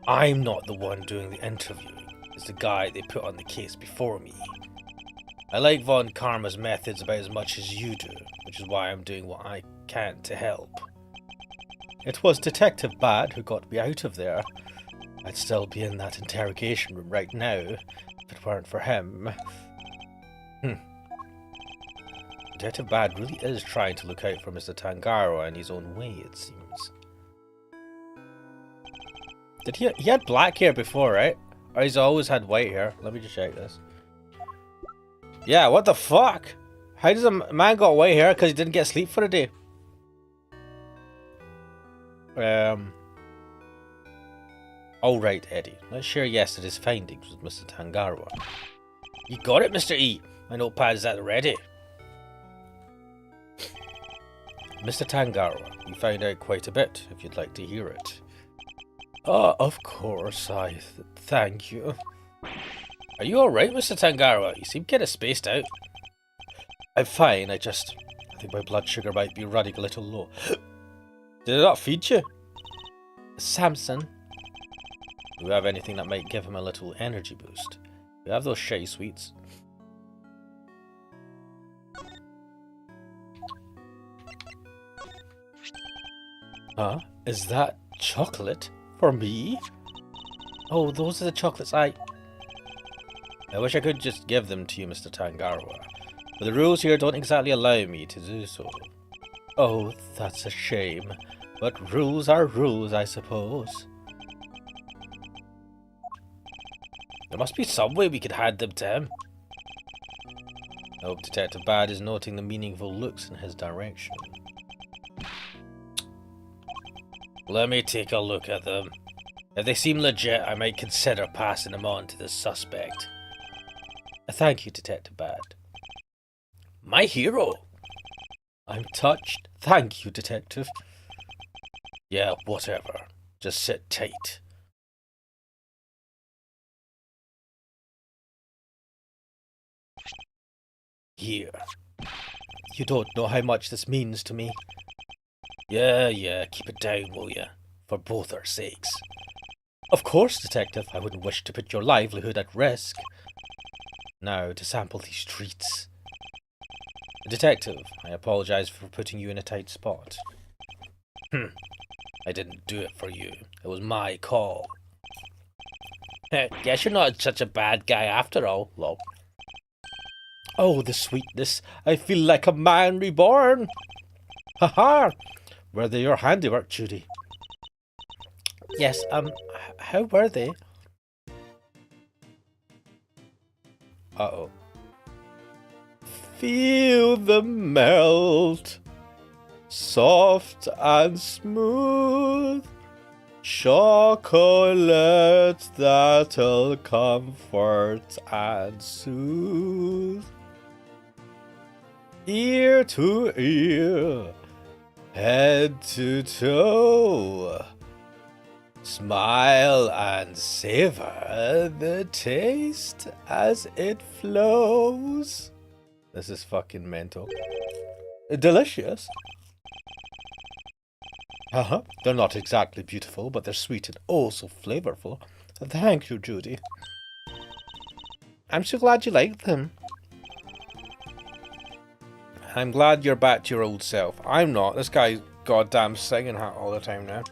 I'm not the one doing the interviewing. It's the guy they put on the case before me. I like Von Karma's methods about as much as you do, which is why I'm doing what I can to help. It was Detective Bad who got me out of there. I'd still be in that interrogation room right now, if it weren't for him. Detective Bad really is trying to look out for Mr. Tangaroa in his own way, it seems. Did he had black hair before, right? Or he's always had white hair? Let me just check this. Yeah, what the fuck? How does a man got away here because he didn't get sleep for a day? All right, Eddie. Let's share yesterday's findings with Mr. Tangarwa. You got it, Mr. E. My notepad's at the ready. Mr. Tangarwa, you found out quite a bit, if you'd like to hear it. Of course, thank you. Are you alright, Mr. Tangarwa? You seem kinda spaced out. I'm fine, I think my blood sugar might be running a little low. Did it not feed you? Samson. Do you have anything that might give him a little energy boost? You have those shitty sweets. Huh? Is that chocolate? For me? Oh, those are the chocolates I wish I could just give them to you, Mr. Tangarwa. But the rules here don't exactly allow me to do so. Oh, that's a shame. But rules are rules, I suppose. There must be some way we could hand them to him. I hope Detective Bad is noting the meaningful looks in his direction. Let me take a look at them. If they seem legit, I might consider passing them on to the suspect. Thank you, Detective Bad. My hero! I'm touched. Thank you, Detective. Yeah, whatever. Just sit tight. Here. You don't know how much this means to me. Yeah, keep it down, will ya? For both our sakes. Of course, Detective. I wouldn't wish to put your livelihood at risk. Now, to sample these treats. Detective, I apologize for putting you in a tight spot. I didn't do it for you. It was my call. Guess you're not such a bad guy after all, lol. Oh, the sweetness. I feel like a man reborn. Haha. Were they your handiwork, Judy? Yes, how were they? Uh-oh. Feel the melt. Soft and smooth. Chocolate that'll comfort and soothe. Ear to ear. Head to toe. Smile and savor the taste as it flows. This is fucking mental. Delicious. They're not exactly beautiful, but they're sweet and oh so flavorful. Thank you, Judy. I'm so glad you liked them. I'm glad you're back to your old self. I'm not. This guy's goddamn singing hat all the time now.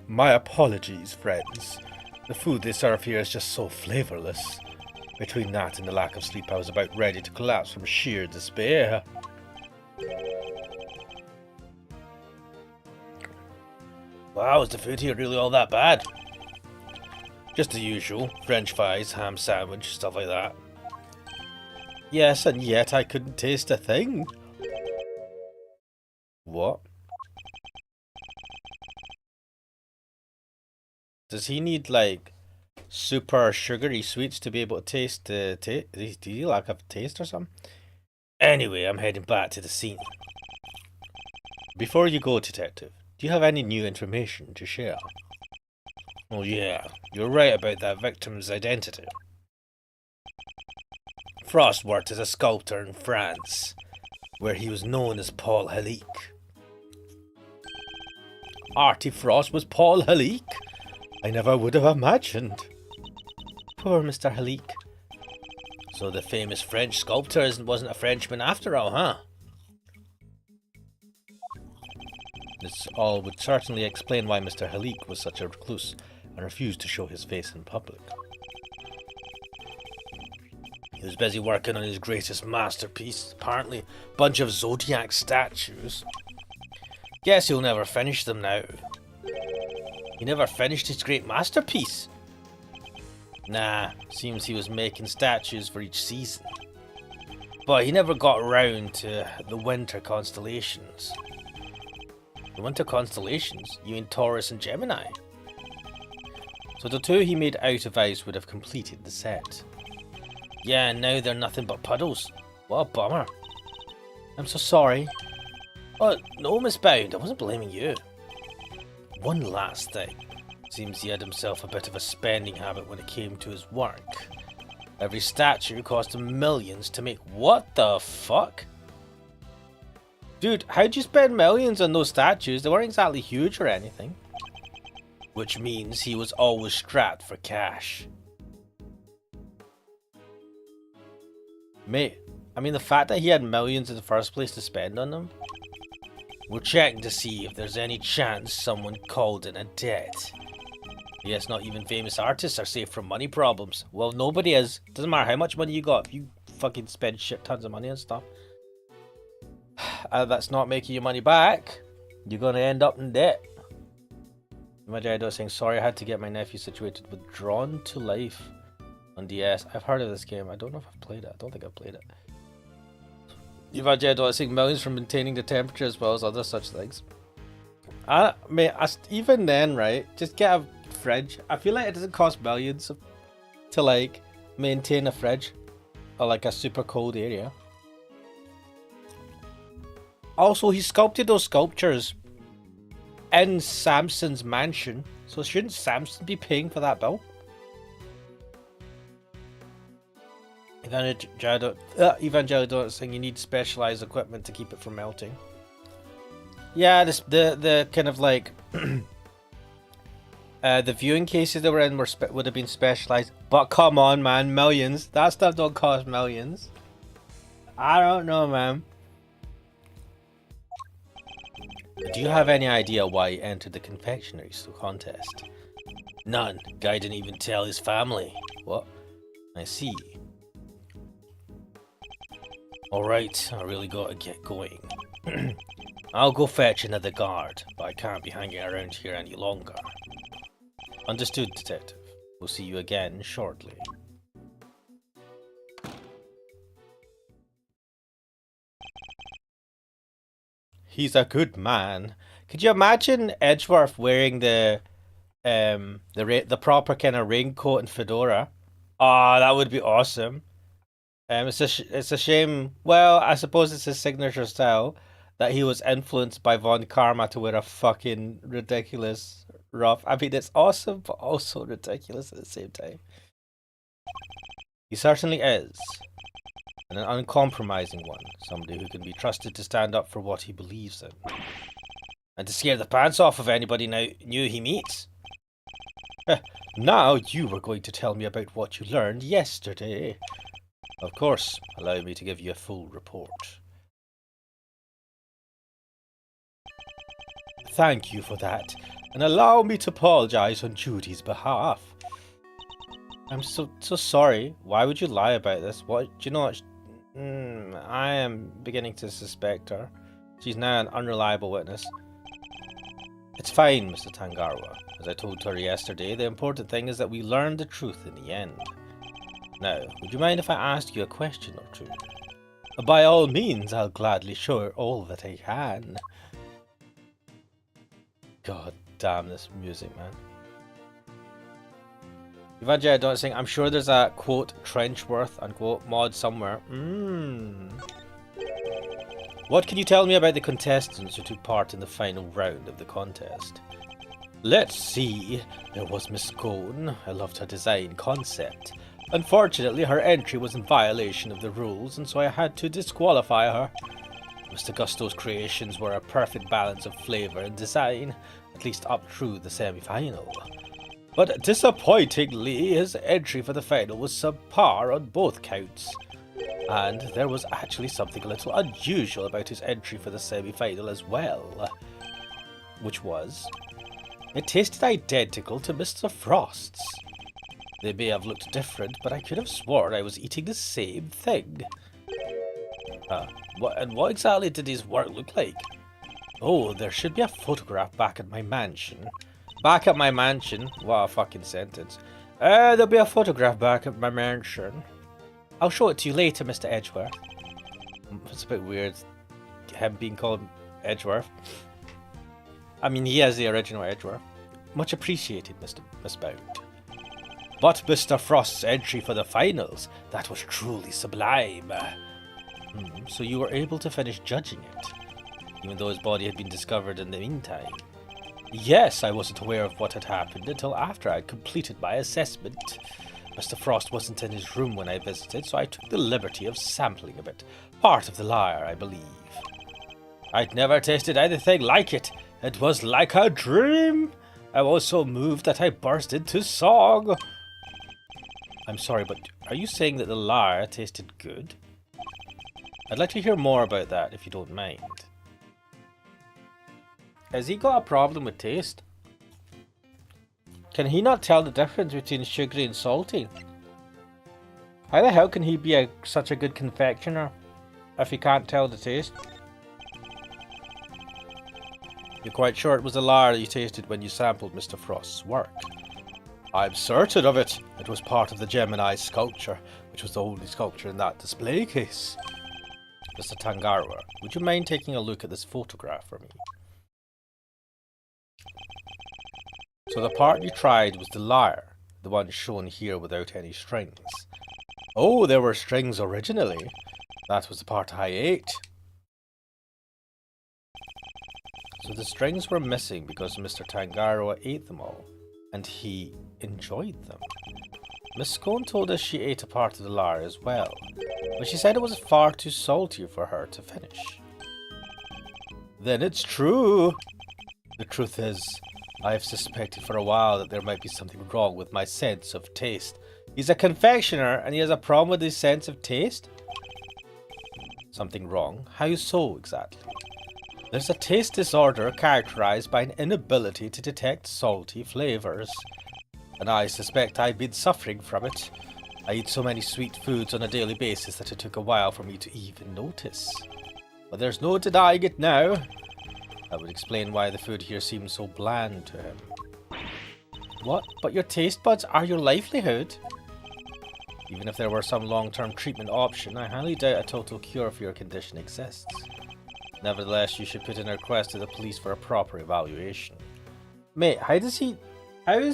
My apologies, friends. The food they serve here is just so flavourless. Between that and the lack of sleep, I was about ready to collapse from sheer despair. Wow, is the food here really all that bad? Just the usual. French fries, ham sandwich, stuff like that. Yes, and yet I couldn't taste a thing. What? Does he need, like, super sugary sweets to be able to taste the do you lack of taste or something? Anyway, I'm heading back to the scene. Before you go, Detective, do you have any new information to share? Oh yeah, you're right about that victim's identity. Frost worked as a sculptor in France, where he was known as Paul Halique. Artie Frost was Paul Halique? I never would have imagined. Poor Mr. Halique. So the famous French sculptor wasn't a Frenchman after all, huh? This all would certainly explain why Mr. Halique was such a recluse and refused to show his face in public. He was busy working on his greatest masterpiece, apparently a bunch of Zodiac statues. Guess he'll never finish them now. He never finished his great masterpiece. Nah, seems he was making statues for each season. But he never got around to the winter constellations. The winter constellations? You mean Taurus and Gemini? So the two he made out of ice would have completed the set. Yeah, and now they're nothing but puddles. What a bummer. I'm so sorry. Oh, no, Miss Bound, I wasn't blaming you. One last thing. Seems he had himself a bit of a spending habit when it came to his work. Every statue cost him millions to make. What the fuck? Dude, how'd you spend millions on those statues? They weren't exactly huge or anything. Which means he was always strapped for cash. Mate, I mean the fact that he had millions in the first place to spend on them. We're checking to see if there's any chance someone called in a debt. Yes, not even famous artists are safe from money problems. Well, nobody is. Doesn't matter how much money you got. If you fucking spend shit tons of money on stuff, that's not making your money back. You're gonna end up in debt. Imagine Idol saying, sorry, I had to get my nephew situated with Drawn to Life on DS. I've heard of this game. I don't know if I've played it. I don't think I've played it. Imagine Idol saying millions from maintaining the temperature as well as other such things. Even then, right? Just get a fridge. I feel like it doesn't cost millions to like maintain a fridge or like a super cold area. Also, he sculpted those sculptures in Samson's mansion, so shouldn't Samson be paying for that bill? Evangelical saying you need specialized equipment to keep it from melting. Yeah, the kind of like the viewing cases they were in would have been specialized. But come on, man, millions. That stuff don't cost millions. I don't know, man. Do you have any idea why he entered the confectionery contest? None. Guy didn't even tell his family. What? I see. Alright, I really gotta get going. I'll go fetch another guard, but I can't be hanging around here any longer. Understood, Detective. We'll see you again shortly. He's a good man. Could you imagine Edgeworth wearing the proper kind of raincoat and fedora? Ah, that would be awesome. It's a shame. Well, I suppose it's his signature style that he was influenced by Von Karma to wear a fucking ridiculous ruff. I mean, it's awesome, but also ridiculous at the same time. He certainly is. And an uncompromising one. Somebody who can be trusted to stand up for what he believes in. And to scare the pants off of anybody new he meets. Now you were going to tell me about what you learned yesterday. Of course, allow me to give you a full report. Thank you for that, and allow me to apologize on Judy's behalf. I'm so sorry. Why would you lie about this? What? Do you know what? I am beginning to suspect her. She's now an unreliable witness. It's fine, Mr. Tangarwa. As I told her yesterday, the important thing is that we learn the truth in the end. Now, would you mind if I asked you a question or two? By all means, I'll gladly show her all that I can. God damn this music, man. Evangelion don't sing. I'm sure there's a quote Trenchworth unquote mod somewhere. What can you tell me about the contestants who took part in the final round of the contest? Let's see. There was Miss Cone. I loved her design concept. Unfortunately, her entry was in violation of the rules, and so I had to disqualify her. Mr. Gusto's creations were a perfect balance of flavour and design, at least up through the semi-final. But disappointingly, his entry for the final was subpar on both counts. And there was actually something a little unusual about his entry for the semi-final as well. Which was, it tasted identical to Mr. Frost's. They may have looked different, but I could have sworn I was eating the same thing. What exactly did his work look like? Oh, there should be a photograph back at my mansion. Back at my mansion? What a fucking sentence. There'll be a photograph back at my mansion. I'll show it to you later, Mr. Edgeworth. It's a bit weird, him being called Edgeworth. I mean, he is the original Edgeworth. Much appreciated, Miss Bound. But Mr. Frost's entry for the finals, that was truly sublime. So you were able to finish judging it, even though his body had been discovered in the meantime. Yes, I wasn't aware of what had happened until after I'd completed my assessment. Mr. Frost wasn't in his room when I visited, so I took the liberty of sampling a bit. Part of the lyre, I believe. I'd never tasted anything like it. It was like a dream. I was so moved that I burst into song. I'm sorry, but are you saying that the lyre tasted good? I'd like to hear more about that, if you don't mind. Has he got a problem with taste? Can he not tell the difference between sugary and salty? How the hell can he be such a good confectioner if he can't tell the taste? You're quite sure it was the lyre you tasted when you sampled Mr. Frost's work? I'm certain of it. It was part of the Gemini sculpture, which was the only sculpture in that display case. Mr. Tangaroa, would you mind taking a look at this photograph for me? So the part you tried was the lyre, the one shown here without any strings. Oh, there were strings originally. That was the part I ate. So the strings were missing because Mr. Tangaroa ate them all, and he enjoyed them. Miss Scone told us she ate a part of the lyre as well, but she said it was far too salty for her to finish. Then it's true. The truth is, I have suspected for a while that there might be something wrong with my sense of taste. He's a confectioner and he has a problem with his sense of taste? Something wrong? How so exactly? There's a taste disorder characterized by an inability to detect salty flavors. And I suspect I've been suffering from it. I eat so many sweet foods on a daily basis that it took a while for me to even notice. But there's no denying it now. That would explain why the food here seems so bland to him. What? But your taste buds are your livelihood? Even if there were some long-term treatment option, I highly doubt a total cure for your condition exists. Nevertheless, you should put in a request to the police for a proper evaluation. Mate, how is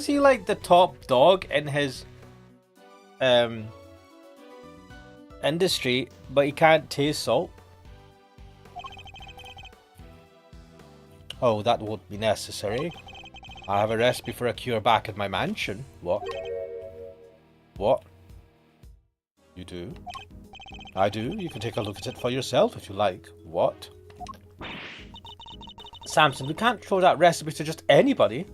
he like the top dog in his industry, but he can't taste salt? Oh, that won't be necessary. I have a recipe for a cure back at my mansion. What? What? You do? I do. You can take a look at it for yourself if you like. What? Samson, we can't show that recipe to just anybody.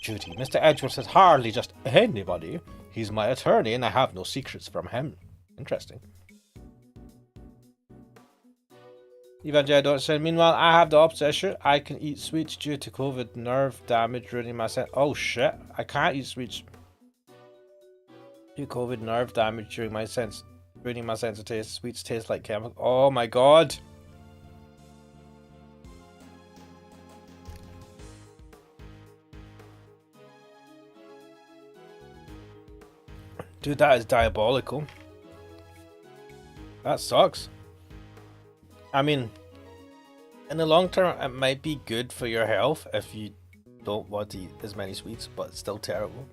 Judy, Mr. Edgeworth is hardly just anybody. He's my attorney and I have no secrets from him. Interesting. Evangel.said, meanwhile, I have the opposite issue. I can eat sweets due to COVID nerve damage ruining my sense. Oh shit, I can't eat sweets. Due to COVID nerve damage ruining my sense of taste. Sweets taste like chemical. Oh my god. Dude, that is diabolical. That sucks. I mean, in the long term, it might be good for your health if you don't want to eat as many sweets, but it's still terrible.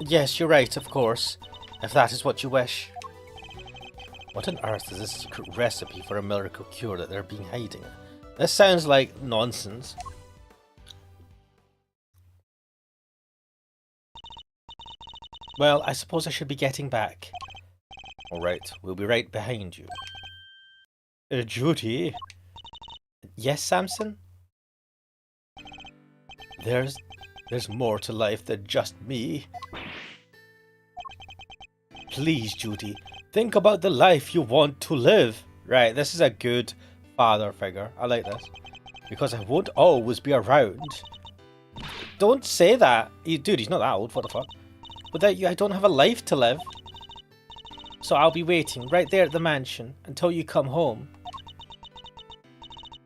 Yes, you're right, of course, if that is what you wish. What on earth is this secret recipe for a miracle cure that they're being hiding? This sounds like nonsense. Well, I suppose I should be getting back. Alright, we'll be right behind you. Judy? Yes, Samson? There's more to life than just me. Please, Judy, think about the life you want to live. Right, this is a good father figure. I like this. Because I won't always be around. Don't say that. Dude, he's not that old. What the fuck? Without you, I don't have a life to live. So I'll be waiting right there at the mansion until you come home.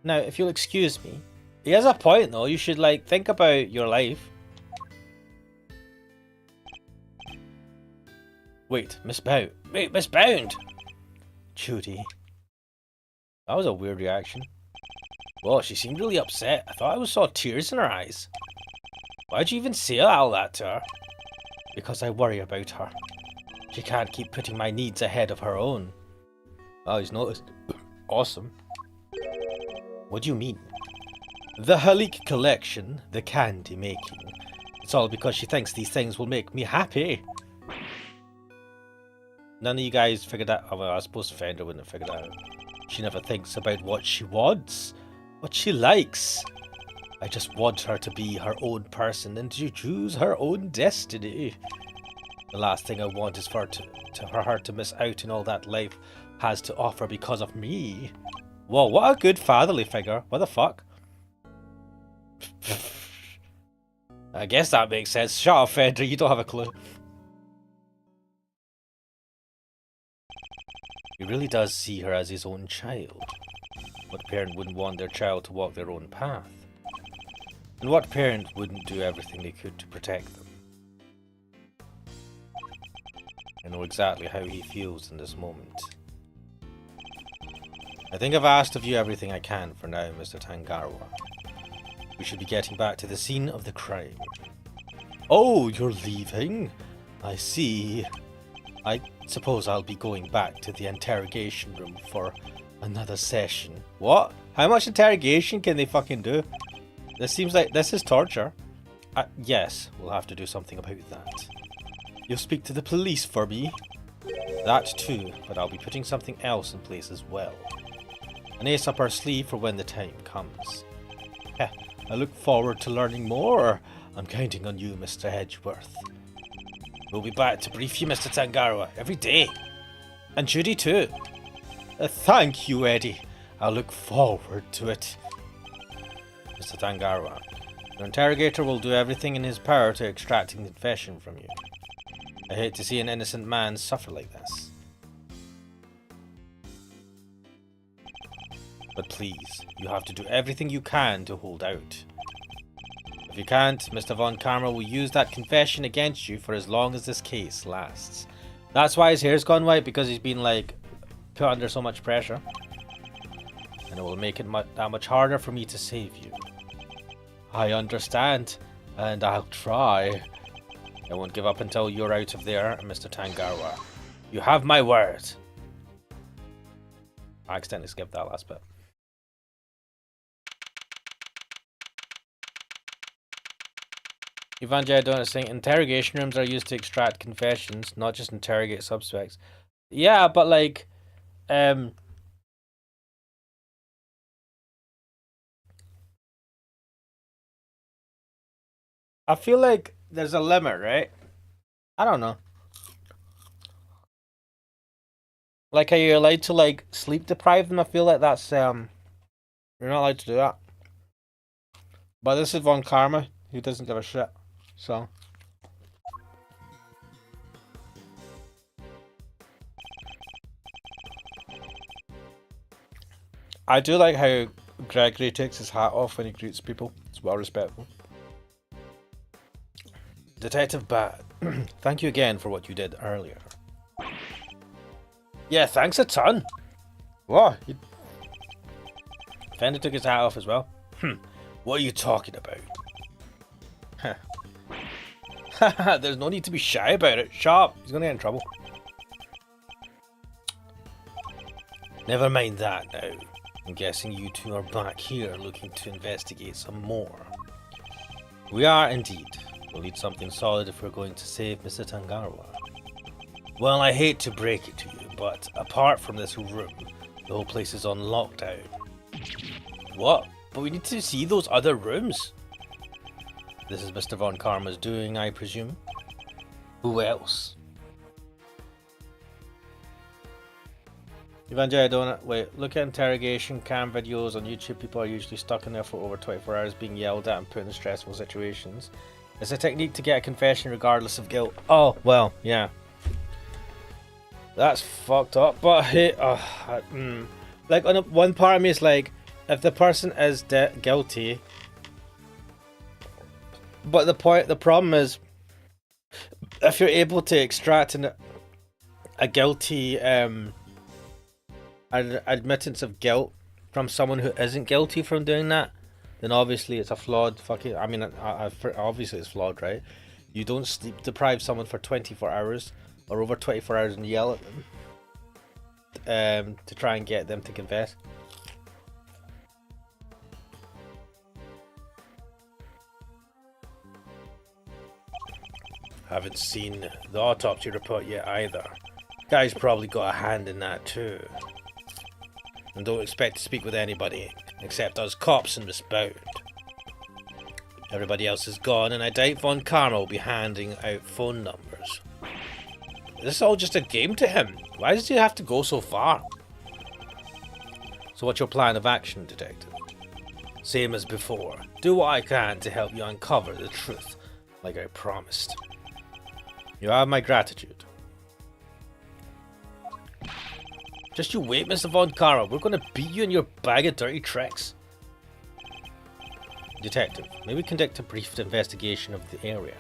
Now, if you'll excuse me. He has a point though. You should like think about your life. Wait, Miss Bound. Wait, Miss Bound! Judy. That was a weird reaction. Well, she seemed really upset. I thought I saw tears in her eyes. Why'd you even say all that to her? Because I worry about her. She can't keep putting my needs ahead of her own. Oh, he's noticed. Awesome. What do you mean? The Halik collection, the candy making. It's all because she thinks these things will make me happy. None of you guys figured that out. Well, I suppose Fender wouldn't have figured that out. She never thinks about what she wants, what she likes. I just want her to be her own person and to choose her own destiny. The last thing I want is for her to miss out on all that life has to offer because of me. Whoa, what a good fatherly figure. What the fuck? I guess that makes sense. Shut up, Fender, you don't have a clue. He really does see her as his own child. What parent wouldn't want their child to walk their own path? And what parent wouldn't do everything they could to protect them? I know exactly how he feels in this moment. I think I've asked of you everything I can for now, Mr. Tangarwa. We should be getting back to the scene of the crime. Oh, you're leaving? I see. I suppose I'll be going back to the interrogation room for another session. What? How much interrogation can they fucking do? This seems like this is torture. Yes, we'll have to do something about that. You'll speak to the police for me? That too, but I'll be putting something else in place as well. An ace up our sleeve for when the time comes. Heh, I look forward to learning more. I'm counting on you, Mr. Hedgeworth. We'll be back to brief you, Mr. Tangarwa, every day. And Judy too. Thank you, Eddie. I look forward to it. Mr. Tangarwa, your interrogator will do everything in his power to extract a confession from you. I hate to see an innocent man suffer like this. But please, you have to do everything you can to hold out. If you can't, Mr. Von Karma will use that confession against you for as long as this case lasts. That's why his hair's gone white, because he's been like put under so much pressure. And it will make it that much harder for me to save you. I understand, and I'll try. I won't give up until you're out of there, Mr. Tangarwa. You have my word. I accidentally skipped that last bit. Evangelii Donut is saying interrogation rooms are used to extract confessions, not just interrogate suspects. Yeah, but like, I feel like there's a limit, right? I don't know. Like, are you allowed to like sleep deprive them? I feel like that's you're not allowed to do that. But this is Von Karma, who doesn't give a shit. So I do like how Gregory takes his hat off when he greets people. It's well respectful. Detective Bad, thank you again for what you did earlier. Yeah, thanks a ton. What? Fender took his hat off as well. What are you talking about? There's no need to be shy about it. Shut up. He's gonna get in trouble. Never mind that now. I'm guessing you two are back here looking to investigate some more. We are indeed. We'll need something solid if we're going to save Mr. Tangarwa. Well, I hate to break it to you, but apart from this room, the whole place is on lockdown. What? But we need to see those other rooms. This is Mr. Von Karma's doing, I presume. Who else? Evangelii Donut, wait, look at interrogation cam videos on YouTube. People are usually stuck in there for over 24 hours being yelled at and put in stressful situations. It's a technique to get a confession regardless of guilt. Oh, well, yeah. That's fucked up, but hey, like on one part of me is like, if the person is guilty, but the problem is, if you're able to extract a guilty admittance of guilt from someone who isn't guilty from doing that, then obviously it's a flawed fucking. I mean, obviously it's flawed, right? You don't sleep deprive someone for 24 hours or over 24 hours and yell at them to try and get them to confess. Haven't seen the autopsy report yet either. Guy's probably got a hand in that too. And don't expect to speak with anybody except us cops in this bound. Everybody else is gone, and I doubt Von Karma will be handing out phone numbers. Is this all just a game to him? Why does he have to go so far? So what's your plan of action, Detective? Same as before. Do what I can to help you uncover the truth, like I promised. You have my gratitude. Just you wait, Mr. Von Karma. We're gonna beat you in your bag of dirty tricks. Detective, may we conduct a brief investigation of the area?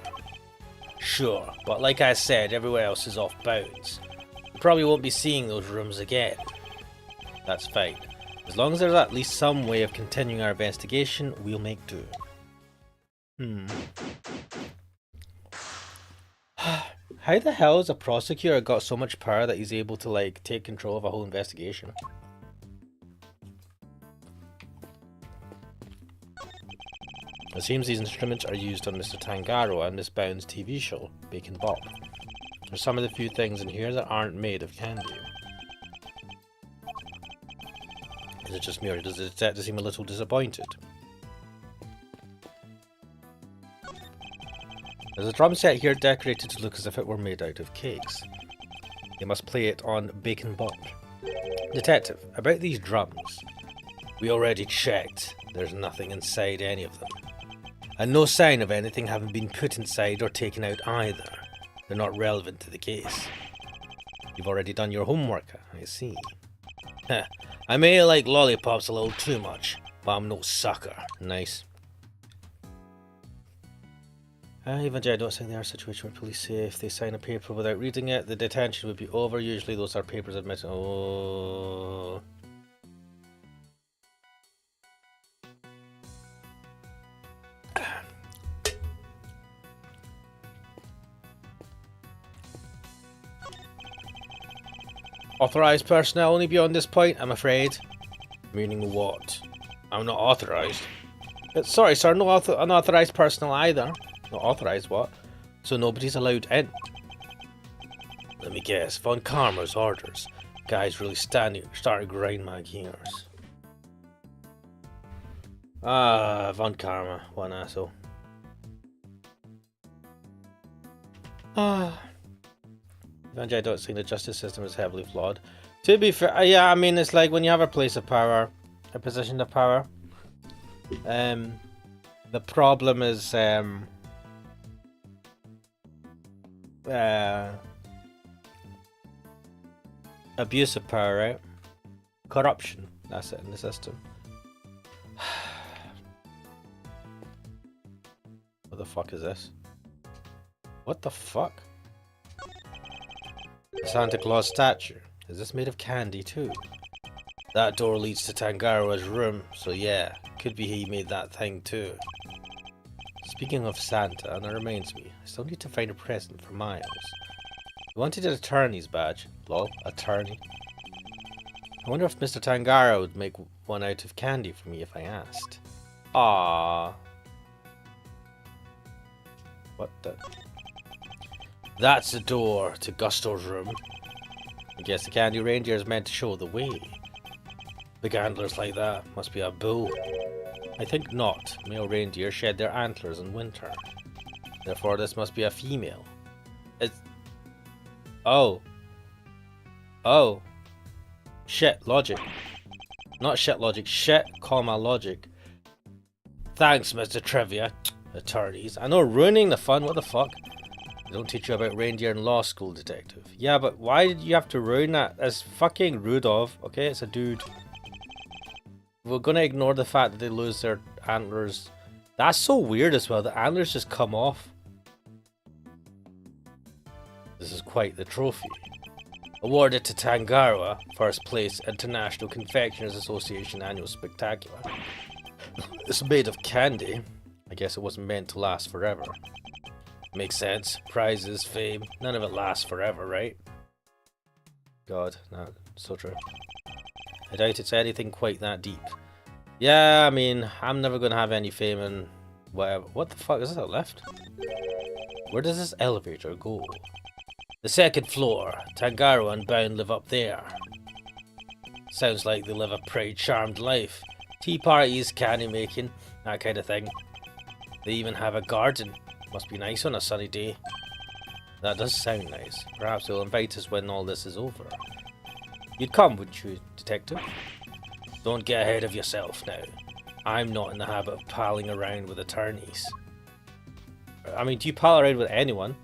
Sure, but like I said, everywhere else is off bounds. We probably won't be seeing those rooms again. That's fine. As long as there's at least some way of continuing our investigation, we'll make do. How the hell has a prosecutor got so much power that he's able to, like, take control of a whole investigation? It seems these instruments are used on Mr. Tangaro and Miss Bound's TV show, Bacon Bob. There's some of the few things in here that aren't made of candy. Is it just me, or does the detective seem a little disappointed? There's a drum set here decorated to look as if it were made out of cakes. They must play it on Bacon Bob. Detective, about these drums. We already checked. There's nothing inside any of them. And no sign of anything having been put inside or taken out either. They're not relevant to the case. You've already done your homework, I see. Heh, I may like lollipops a little too much, but I'm no sucker. Nice. Even I don't think they are a situation where police say if they sign a paper without reading it, the detention would be over. Usually those are papers admitting. Oh. Authorized personnel only beyond this point, I'm afraid. Meaning what? I'm not authorized. Sorry, sir, no unauthorized personnel either. Not authorized, what? So nobody's allowed in. Let me guess, Von Karma's orders. Guy's really starting to grind my gears. Ah, Von Karma, what an asshole. Ah. I don't think the justice system is heavily flawed. To be fair, yeah, I mean, it's like when you have a place of power, a position of power. The problem is, abuse of power, right? Corruption, that's it in the system. What the fuck is this? What the fuck? Santa Claus statue. Is this made of candy too? That door leads to Tangaro's room, so yeah, could be he made that thing too. Speaking of Santa, and it reminds me, I still need to find a present for Miles. He wanted an attorney's badge. Lol, attorney. I wonder if Mr. Tangaro would make one out of candy for me if I asked. Ah. What the? That's the door to Gusto's room. I guess the candy reindeer is meant to show the way. Big antlers like that must be a bull. I think not. Male reindeer shed their antlers in winter. Therefore this must be a female. It's... Oh. Oh. Shit, logic. Not shit logic, shit, comma, logic. Thanks, Mr. Trivia. Attorneys. I know, ruining the fun, what the fuck? They don't teach you about reindeer in law school, detective. Yeah, but why did you have to ruin that? It's fucking Rudolph, okay? It's a dude. We're gonna ignore the fact that they lose their antlers. That's so weird as well. The antlers just come off. This is quite the trophy. Awarded to Tangaroa, first place International Confectioners Association Annual Spectacular. It's made of candy. I guess it wasn't meant to last forever. Makes sense. Prizes, fame, none of it lasts forever, right? God, no, so true. I doubt it's anything quite that deep. Yeah, I mean, I'm never gonna have any fame and whatever. What the fuck is that left? Where does this elevator go? The second floor. Tangaroa and Bound live up there. Sounds like they live a pretty charmed life. Tea parties, candy making, that kind of thing. They even have a garden. Must be nice on a sunny day. That does sound nice. Perhaps they'll invite us when all this is over. You'd come, wouldn't you, detective? Don't get ahead of yourself now. I'm not in the habit of palling around with attorneys. I mean, do you pal around with anyone?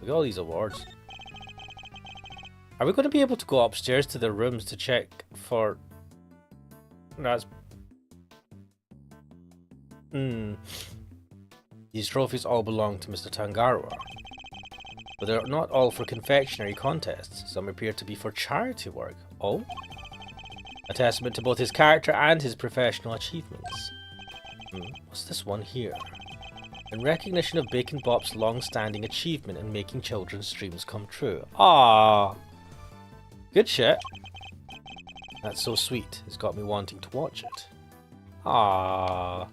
Look at all these awards. Are we going to be able to go upstairs to the rooms to check for... That's... These trophies all belong to Mr. Tangaroa. But they're not all for confectionery contests. Some appear to be for charity work. Oh? A testament to both his character and his professional achievements. What's this one here? In recognition of Bacon Bop's long-standing achievement in making children's dreams come true. Ah, good shit. That's so sweet. It's got me wanting to watch it. Ah.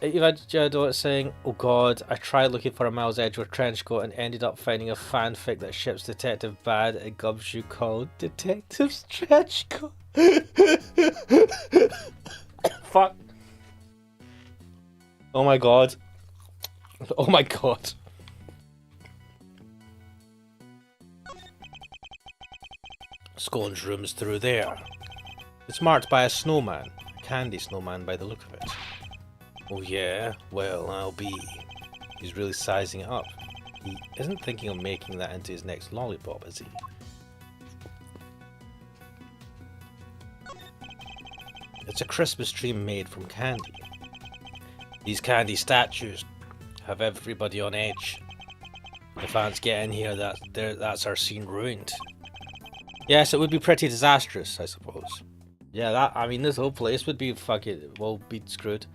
You've had Jadot saying, "Oh God, I tried looking for a Miles Edgeworth trench coat and ended up finding a fanfic that ships Detective Bad and Gumshoe called Detective's Trench Coat." Fuck. Oh my God. Oh my God. Scone's room's through there. It's marked by a snowman. A candy snowman by the look of it. Oh yeah? Well, I'll be. He's really sizing it up. He isn't thinking of making that into his next lollipop, is he? It's a Christmas tree made from candy. These candy statues have everybody on edge. If ants get in here, that's our scene ruined. Yes, it would be pretty disastrous, I suppose. Yeah, I mean, this whole place would be fucking, well, be screwed.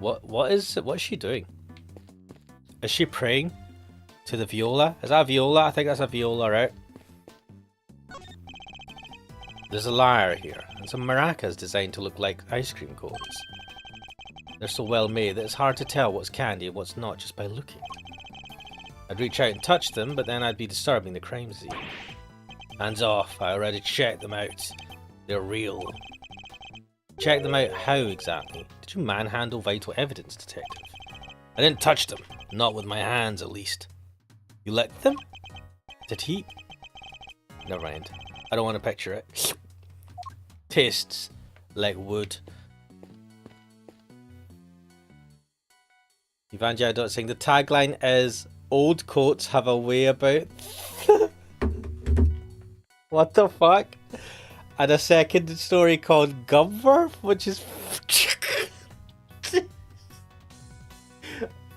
What's she doing? Is she praying to the viola? Is that a viola? I think that's a viola, right? There's a lyre here, and some maracas designed to look like ice cream cones. They're so well made that it's hard to tell what's candy and what's not just by looking. I'd reach out and touch them, but then I'd be disturbing the crime scene. Hands off, I already checked them out. They're real. Check them out how exactly? Did you manhandle vital evidence, detective? I didn't touch them. Not with my hands, at least. You licked them? Did he? Never mind. I don't want to picture it. Tastes like wood. Evangelio saying the tagline is "Old coats have a way about." What the fuck? And a second story called Gumver, which is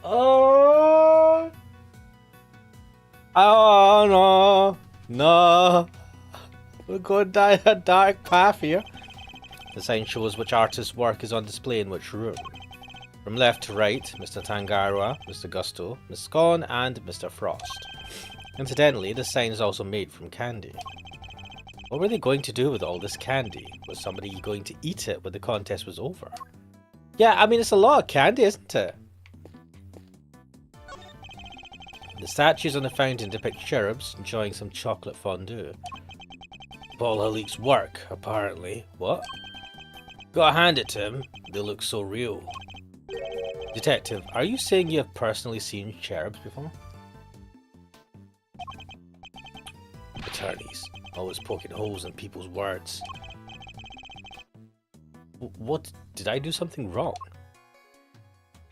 oh no, we're going down a dark path here. The sign shows which artist's work is on display in which room. From left to right, Mr. Tangaroa, Mr. Gusto, Miss Scone, and Mr. Frost. Incidentally, this sign is also made from candy. What were they going to do with all this candy? Was somebody going to eat it when the contest was over? Yeah, I mean, it's a lot of candy, isn't it? The statues on the fountain depict cherubs enjoying some chocolate fondue. Paul Halik's work, apparently. What? Gotta hand it to him. They look so real. Detective, are you saying you have personally seen cherubs before? Attorneys, always poking holes in people's words. What? Did I do something wrong?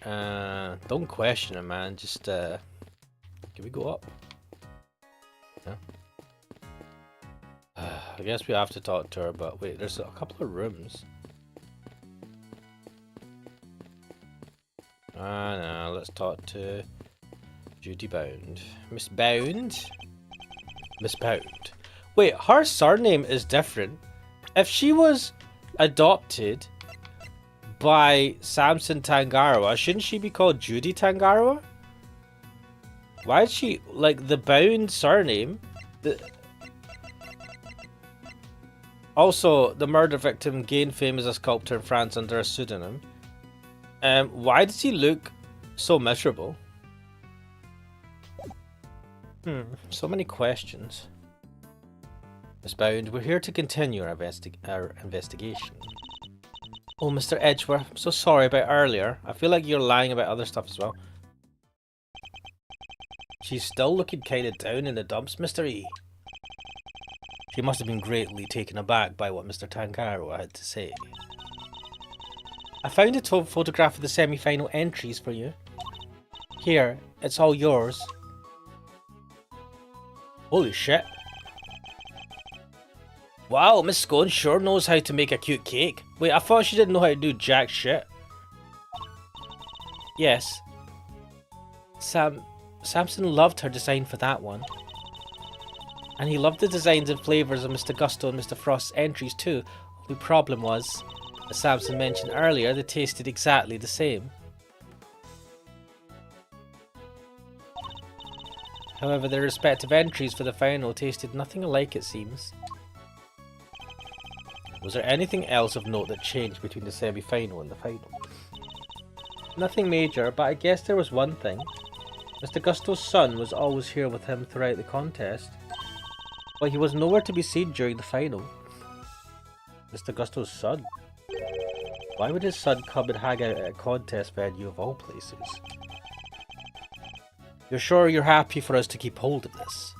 Don't question him, man. Just, can we go up? Yeah. I guess we have to talk to her, but wait, there's a couple of rooms. No, let's talk to Judy Bound. Miss Bound? Miss Bound. Wait, her surname is different. If she was adopted by Samson Tangaroa, shouldn't she be called Judy Tangaroa? Why is she, like, the Bound surname? Also, the murder victim gained fame as a sculptor in France under a pseudonym. Why does he look so miserable? So many questions. Miss Bound, we're here to continue our investigation. Oh, Mr. Edgeworth, I'm so sorry about earlier. I feel like you're lying about other stuff as well. She's still looking kinda down in the dumps, Mr. E. She must have been greatly taken aback by what Mr. Tangaroa had to say. I found a photograph of the semi-final entries for you. Here, it's all yours. Holy shit. Wow, Miss Scone sure knows how to make a cute cake. Wait, I thought she didn't know how to do jack shit. Yes. Samson loved her design for that one. And he loved the designs and flavours of Mr. Gusto and Mr. Frost's entries too. The problem was, as Samson mentioned earlier, they tasted exactly the same. However, their respective entries for the final tasted nothing alike, it seems. Was there anything else of note that changed between the semi-final and the final? Nothing major, but I guess there was one thing. Mr. Gusto's son was always here with him throughout the contest, but he was nowhere to be seen during the final. Mr. Gusto's son? Why would his son come and hang out at a contest venue of all places? You're sure you're happy for us to keep hold of this?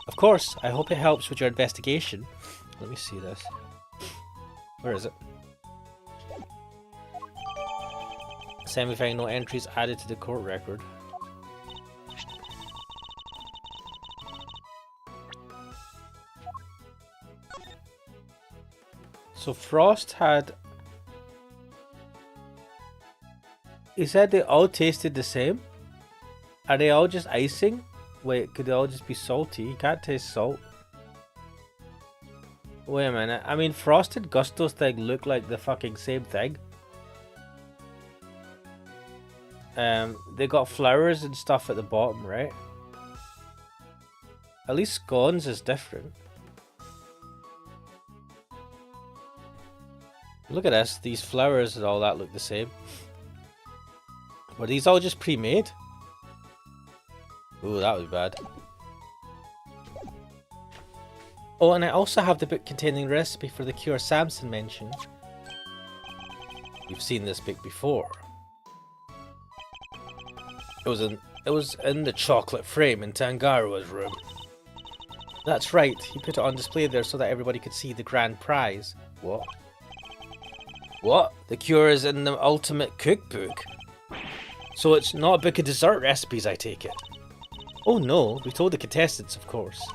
Of course, I hope it helps with your investigation. Let me see this. Where is it? Semi-final entries added to the court record. So Frost had... He said they all tasted the same? Are they all just icing? Wait, could they all just be salty? You can't taste salt. Wait a minute. I mean, Frost and Gusto's thing look like the fucking same thing. They got flowers and stuff at the bottom, right? At least Scones is different. Look at this. These flowers and all that look the same. Were these all just pre-made? Ooh, that was bad. Oh, and I also have the book containing the recipe for the cure Samson mentioned. You've seen this book before. It was in the chocolate frame in Tangaroa's room. That's right, he put it on display there so that everybody could see the grand prize. What? What? The cure is in the ultimate cookbook? So it's not a book of dessert recipes, I take it? Oh no, we told the contestants, of course.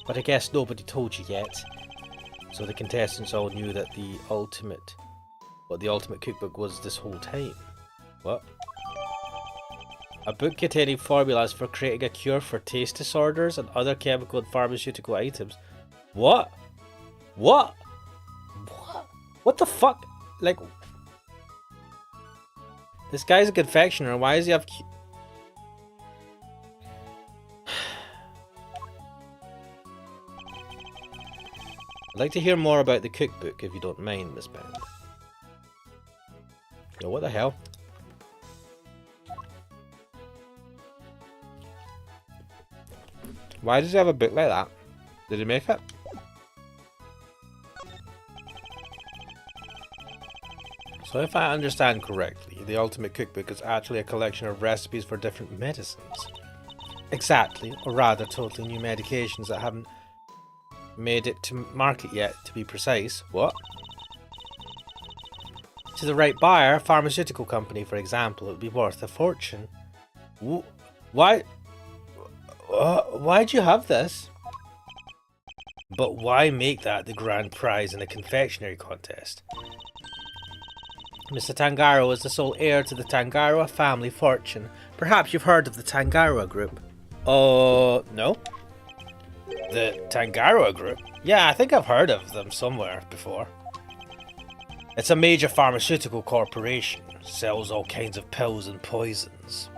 But I guess nobody told you yet. So the contestants all knew that the ultimate cookbook was this whole time. What? A book containing formulas for creating a cure for taste disorders and other chemical and pharmaceutical items. What? What? What? What the fuck? Like... This guy's a confectioner, why does he have... I'd like to hear more about the cookbook, if you don't mind, Miss Bound. Yo, what the hell? Why does he have a book like that? Did he make it? So if I understand correctly, the Ultimate Cookbook is actually a collection of recipes for different medicines. Exactly, or rather totally new medications that haven't made it to market yet, to be precise. What? To the right buyer, a pharmaceutical company for example, it would be worth a fortune. Why'd you have this? But why make that the grand prize in a confectionery contest? Mr. Tangaroa is the sole heir to the Tangaroa family fortune. Perhaps you've heard of the Tangaroa Group. No. The Tangaroa Group? Yeah, I think I've heard of them somewhere before. It's a major pharmaceutical corporation. Sells all kinds of pills and poisons.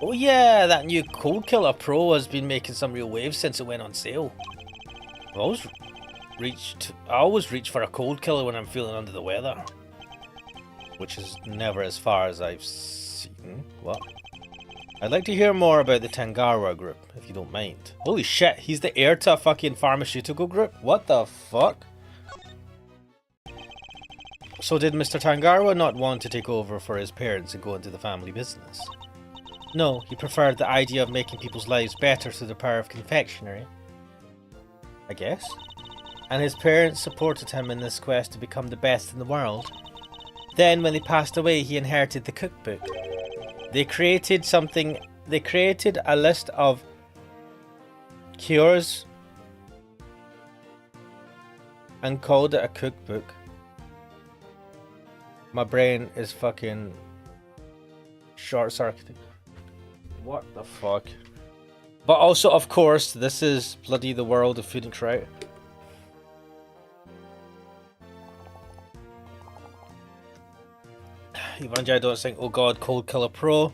Oh yeah, that new Cold Killer Pro has been making some real waves since it went on sale. I always reach for a cold killer when I'm feeling under the weather. Which is never as far as I've seen. What? I'd like to hear more about the Tangaroa Group, if you don't mind. Holy shit, he's the heir to a fucking pharmaceutical group? What the fuck? So did Mr. Tangaroa not want to take over for his parents and go into the family business? No, he preferred the idea of making people's lives better through the power of confectionery. I guess. And his parents supported him in this quest to become the best in the world. Then, when they passed away, he inherited the cookbook. They created a list of cures and called it a cookbook. My brain is fucking short-circuiting. What the fuck? But also, of course, this is bloody the world of Phoenix Wright. Evangelii don't think, oh god, Cold Killer Pro.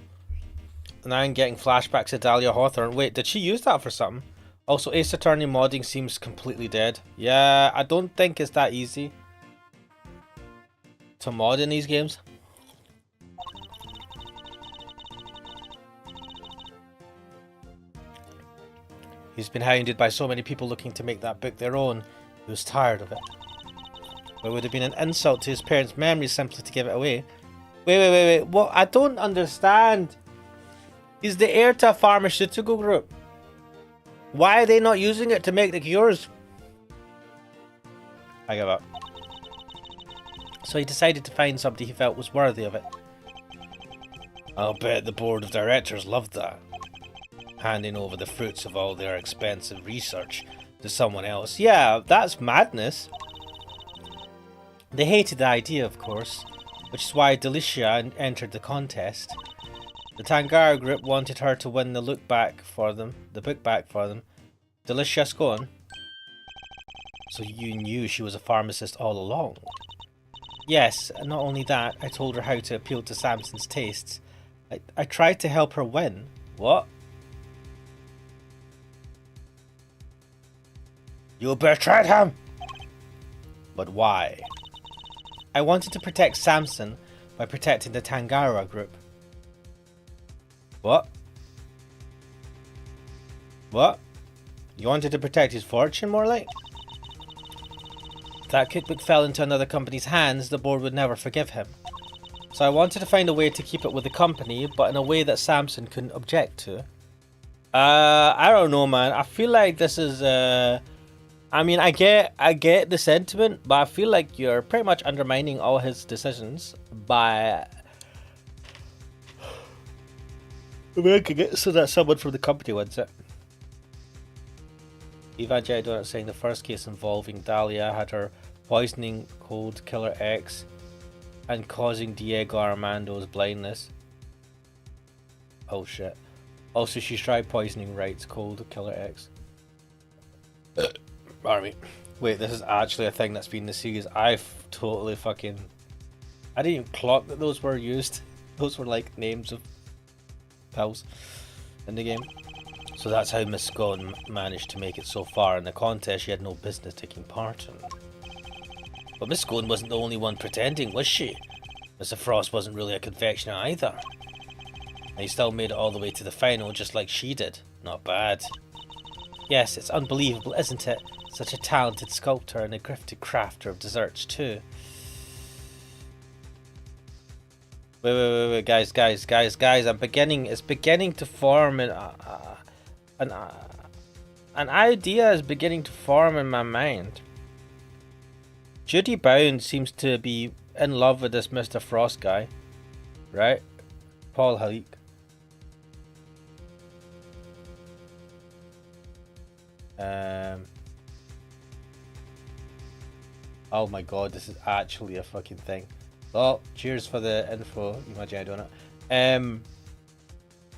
And I'm getting flashbacks to Dahlia Hawthorne. Wait, did she use that for something? Also, Ace Attorney modding seems completely dead. Yeah, I don't think it's that easy to mod in these games. He's been hounded by so many people looking to make that book their own. He was tired of it. It would have been an insult to his parents' memories simply to give it away. Wait. What? I don't understand. He's the heir to a pharmaceutical group. Why are they not using it to make the cures? I give up. So he decided to find somebody he felt was worthy of it. I'll bet the board of directors loved that. Handing over the fruits of all their expensive research to someone else. Yeah, that's madness. They hated the idea, of course, which is why Delicia entered the contest. The Tangaroa group wanted her to win the book back for them. Delicia Scone. So you knew she was a pharmacist all along? Yes, and not only that, I told her how to appeal to Samson's tastes. I tried to help her win. What? You betrayed him! But why? I wanted to protect Samson by protecting the Tangaroa group. What? What? You wanted to protect his fortune, more like? If that cookbook fell into another company's hands, the board would never forgive him. So I wanted to find a way to keep it with the company, but in a way that Samson couldn't object to. I don't know, man. I feel like this is, I mean, I get the sentiment, but I feel like you're pretty much undermining all his decisions by making it so that someone from the company wins it. Evangelii Donut saying the first case involving Dahlia had her poisoning Cold Killer X and causing Diego Armando's blindness. Oh shit. Also, she's tried poisoning Wright's Cold Killer X. Pardon me. Wait, this is actually a thing that's been in the series. I've totally fucking... I didn't even clock that those were used. Those were like names of pills in the game. So that's how Miss Scone managed to make it so far in the contest she had no business taking part in. But Miss Scone wasn't the only one pretending, was she? Mr. Frost wasn't really a confectioner either. And he still made it all the way to the final just like she did. Not bad. Yes, it's unbelievable, isn't it? Such a talented sculptor and a gifted crafter of desserts too. Wait, guys, it's beginning to form an idea is beginning to form in my mind. Judy Bound seems to be in love with this Mr. Frost guy, right? Paul Halik. Oh my god, this is actually a fucking thing. Well, cheers for the info, you imagine I don't know.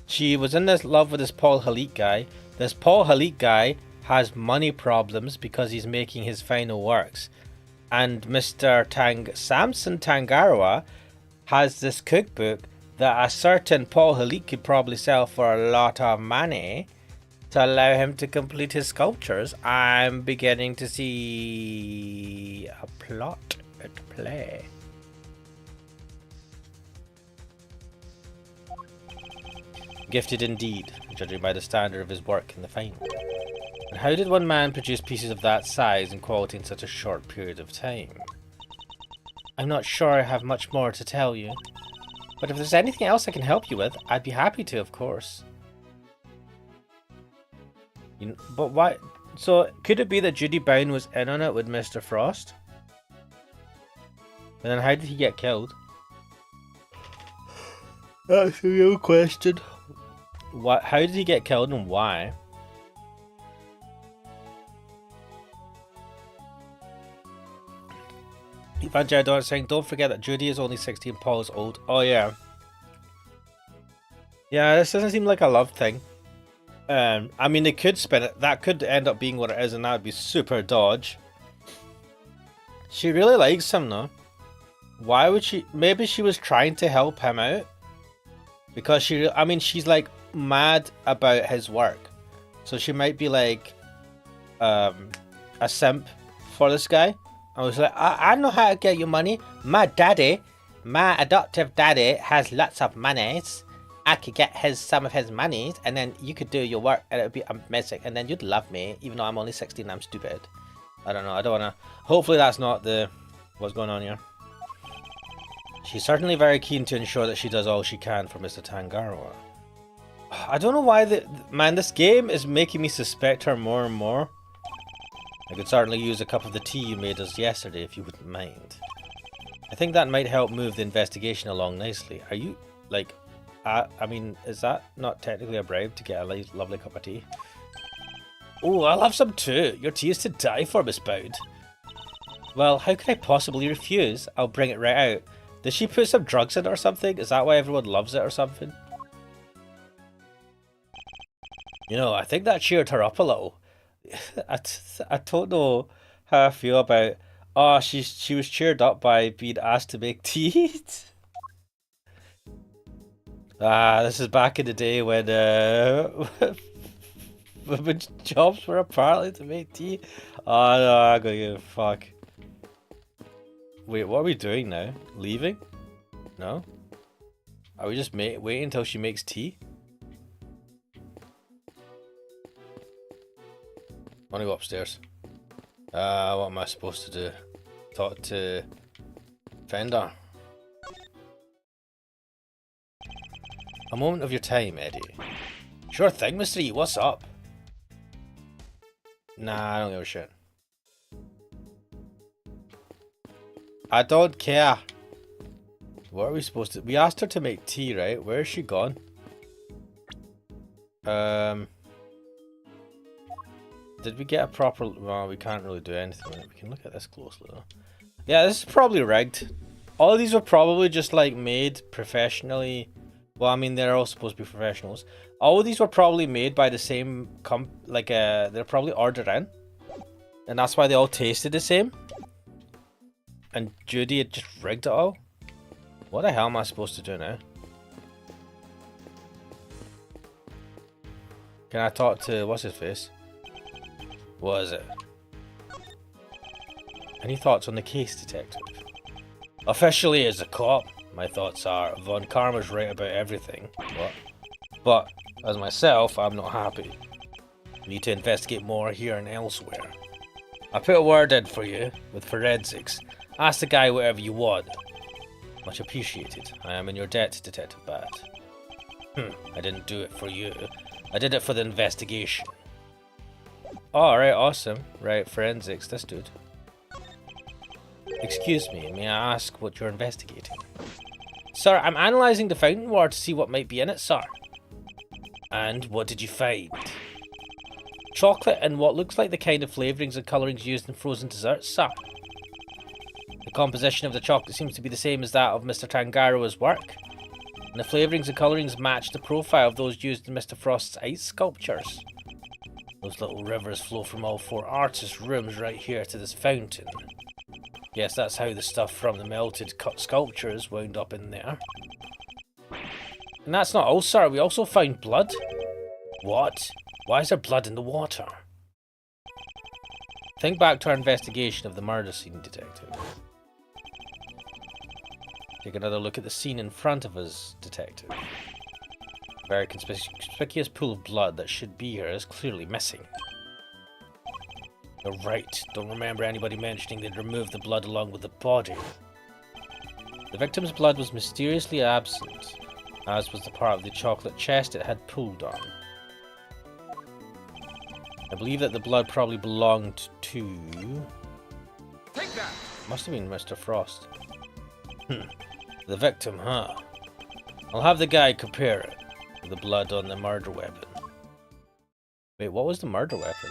She was in this love with this Paul Halit guy. This Paul Halit guy has money problems because he's making his final works. And Mr. Samson Tangaroa has this cookbook that a certain Paul Halit could probably sell for a lot of money to allow him to complete his sculptures. I'm beginning to see a plot at play. Gifted indeed, judging by the standard of his work in the final. And how did one man produce pieces of that size and quality in such a short period of time? I'm not sure I have much more to tell you, but if there's anything else I can help you with, I'd be happy to, of course. But why? So, could it be that Judy Bound was in on it with Mr. Frost? And then how did he get killed? That's a real question. What? How did he get killed and why? Evangelidon saying, don't forget that Judy is only 16, Paul is old. Oh yeah. Yeah, this doesn't seem like a love thing. I mean, they could spin it. That could end up being what it is, and that would be super dodge. She really likes him though. Why would she? Maybe she was trying to help him out. Because she's like mad about his work. So she might be like a simp for this guy. I was like, I know how to get you money. My adoptive daddy has lots of monies. I could get some of his monies, and then you could do your work, and it would be amazing. And then you'd love me, even though I'm only 16. I'm stupid. I don't know. I don't want to. Hopefully, that's not what's going on here. She's certainly very keen to ensure that she does all she can for Mr. Tangaroa. I don't know why man, this game is making me suspect her more and more. I could certainly use a cup of the tea you made us yesterday if you wouldn't mind. I think that might help move the investigation along nicely. Are you, like, I mean, is that not technically a bribe to get a lovely cup of tea? Oh, I'll have some too. Your tea is to die for, Miss Bound. Well, how could I possibly refuse? I'll bring it right out. Did she put some drugs in it or something? Is that why everyone loves it or something? You know, I think that cheered her up a little. I don't know how I feel about... Oh, she was cheered up by being asked to make tea. This is back in the day when when jobs were apparently to make tea. Oh no, I'm gonna give a fuck. Wait, what are we doing now? Leaving? No? Are we just waiting until she makes tea? I wanna go upstairs. What am I supposed to do? Talk to Fender. A moment of your time, Eddie. Sure thing, Mr. E. What's up? Nah, I don't give a shit. I don't care. What are we supposed to... We asked her to make tea, right? Where is she gone? Did we get a proper... Well, we can't really do anything with it. We can look at this closely, though. Yeah, this is probably rigged. All of these were probably just, like, made professionally. Well, I mean, they're all supposed to be professionals. All of these were probably made by the same they're probably ordered in. And that's why they all tasted the same. And Judy had just rigged it all. What the hell am I supposed to do now? Can I talk to... What's his face? What is it? Any thoughts on the case, detective? Officially, as a cop, my thoughts are Von Karma's right about everything. What? But, as myself, I'm not happy. We need to investigate more here and elsewhere. I put a word in for you with forensics. Ask the guy whatever you want. Much appreciated. I am in your debt, Detective Bat. I didn't do it for you. I did it for the investigation. Oh, right, awesome. Right, forensics, this dude. Excuse me, may I ask what you're investigating? Sir, I'm analysing the fountain water to see what might be in it, sir. And what did you find? Chocolate and what looks like the kind of flavourings and colourings used in frozen desserts, sir. The composition of the chocolate seems to be the same as that of Mr. Tangaroa's work, and the flavourings and colourings match the profile of those used in Mr. Frost's ice sculptures. Those little rivers flow from all 4 artists' rooms right here to this fountain. Yes, that's how the stuff from the melted cut sculptures wound up in there. And that's not all, sir. We also found blood. What? Why is there blood in the water? Think back to our investigation of the murder scene, detective. Take another look at the scene in front of us, detective. A very conspicuous pool of blood that should be here is clearly missing. You're right. Don't remember anybody mentioning they'd removed the blood along with the body. The victim's blood was mysteriously absent, as was the part of the chocolate chest it had pulled on. I believe that the blood probably belonged to... Take that! Must have been Mr. Frost. The victim, huh? I'll have the guy compare it with the blood on the murder weapon. Wait, what was the murder weapon?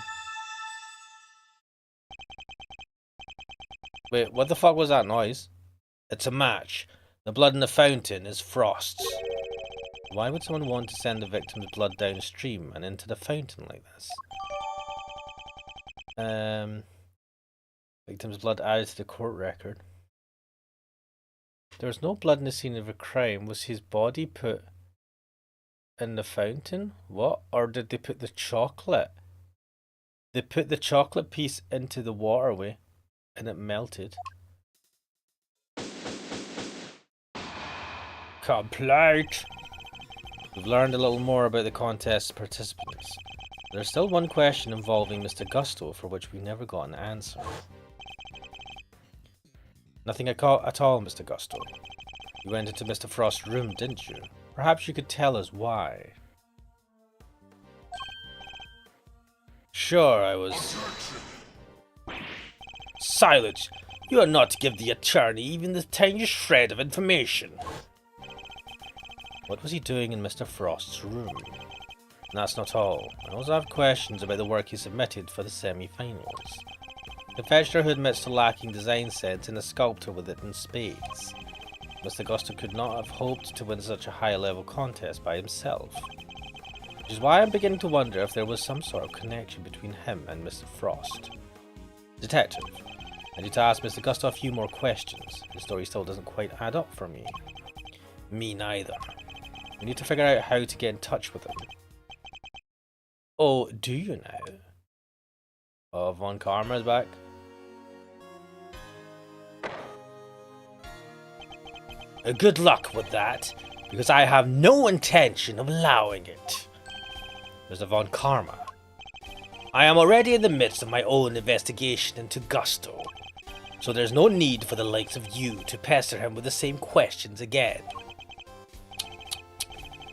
Wait, what the fuck was that noise? It's a match. The blood in the fountain is Frost's. Why would someone want to send the victim's blood downstream and into the fountain like this? Victim's blood added to the court record. There was no blood in the scene of a crime. Was his body put in the fountain? What? Or did they put the chocolate? They put the chocolate piece into the waterway and it melted. Complete! We've learned a little more about the contest's participants. There's still one question involving Mr. Gusto for which we never got an answer. Nothing at all, Mr. Gusto. You went into Mr. Frost's room, didn't you? Perhaps you could tell us why. Sure, I was... Silence! You are not to give the attorney even the tiniest shred of information. What was he doing in Mr. Frost's room? And that's not all. I also have questions about the work he submitted for the semi-finals. A confectioner who admits to lacking design sense and a sculptor with it in spades. Mr. Gusto could not have hoped to win such a high-level contest by himself. Which is why I'm beginning to wonder if there was some sort of connection between him and Mr. Frost. Detective, I need to ask Mr. Gusto a few more questions. His story still doesn't quite add up for me. Me neither. We need to figure out how to get in touch with him. Oh, do you now? Oh, Von Karma is back. Good luck with that, because I have no intention of allowing it. Mr. Von Karma. I am already in the midst of my own investigation into Gusto, so there's no need for the likes of you to pester him with the same questions again.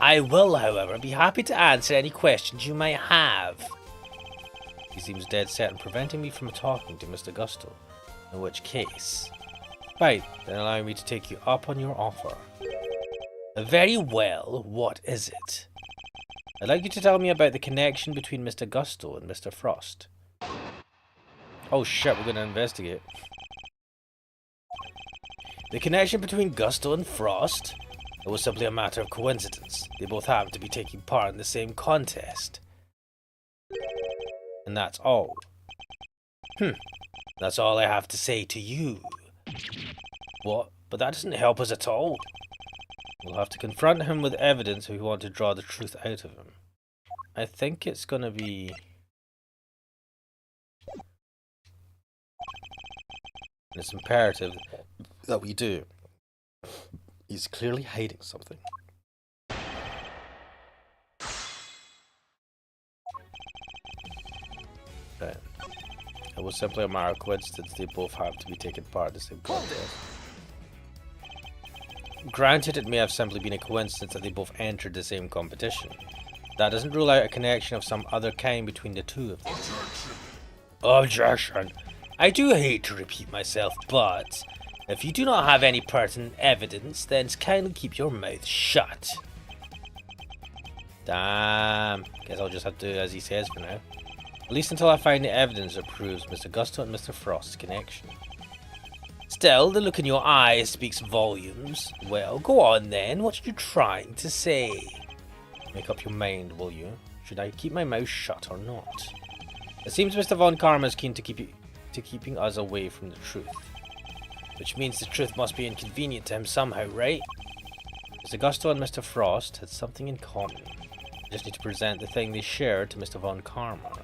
I will, however, be happy to answer any questions you may have. He seems dead set on preventing me from talking to Mr. Gusto, in which case... Right, then allow me to take you up on your offer. Very well, what is it? I'd like you to tell me about the connection between Mr. Gusto and Mr. Frost. Oh shit, we're gonna investigate. The connection between Gusto and Frost? It was simply a matter of coincidence. They both happened to be taking part in the same contest. And that's all. That's all I have to say to you. What? But that doesn't help us at all. We'll have to confront him with evidence if we want to draw the truth out of him. I think it's gonna be... It's imperative that we do. He's clearly hiding something. Right. It was simply a matter of coincidence they both have to be taking part in the same contest. Granted, it may have simply been a coincidence that they both entered the same competition. That doesn't rule out a connection of some other kind between the two of them. Objection! I do hate to repeat myself, but if you do not have any pertinent evidence, then kindly keep your mouth shut. Damn. Guess I'll just have to do as he says for now. At least until I find the evidence that proves Mr. Gusto and Mr. Frost's connection. Still, the look in your eyes speaks volumes. Well, go on then. What are you trying to say? Make up your mind, will you? Should I keep my mouth shut or not? It seems Mr. Von Karma is keen to keeping us away from the truth. Which means the truth must be inconvenient to him somehow, right? Mr. Gusto and Mr. Frost had something in common. I just need to present the thing they shared to Mr. Von Karma.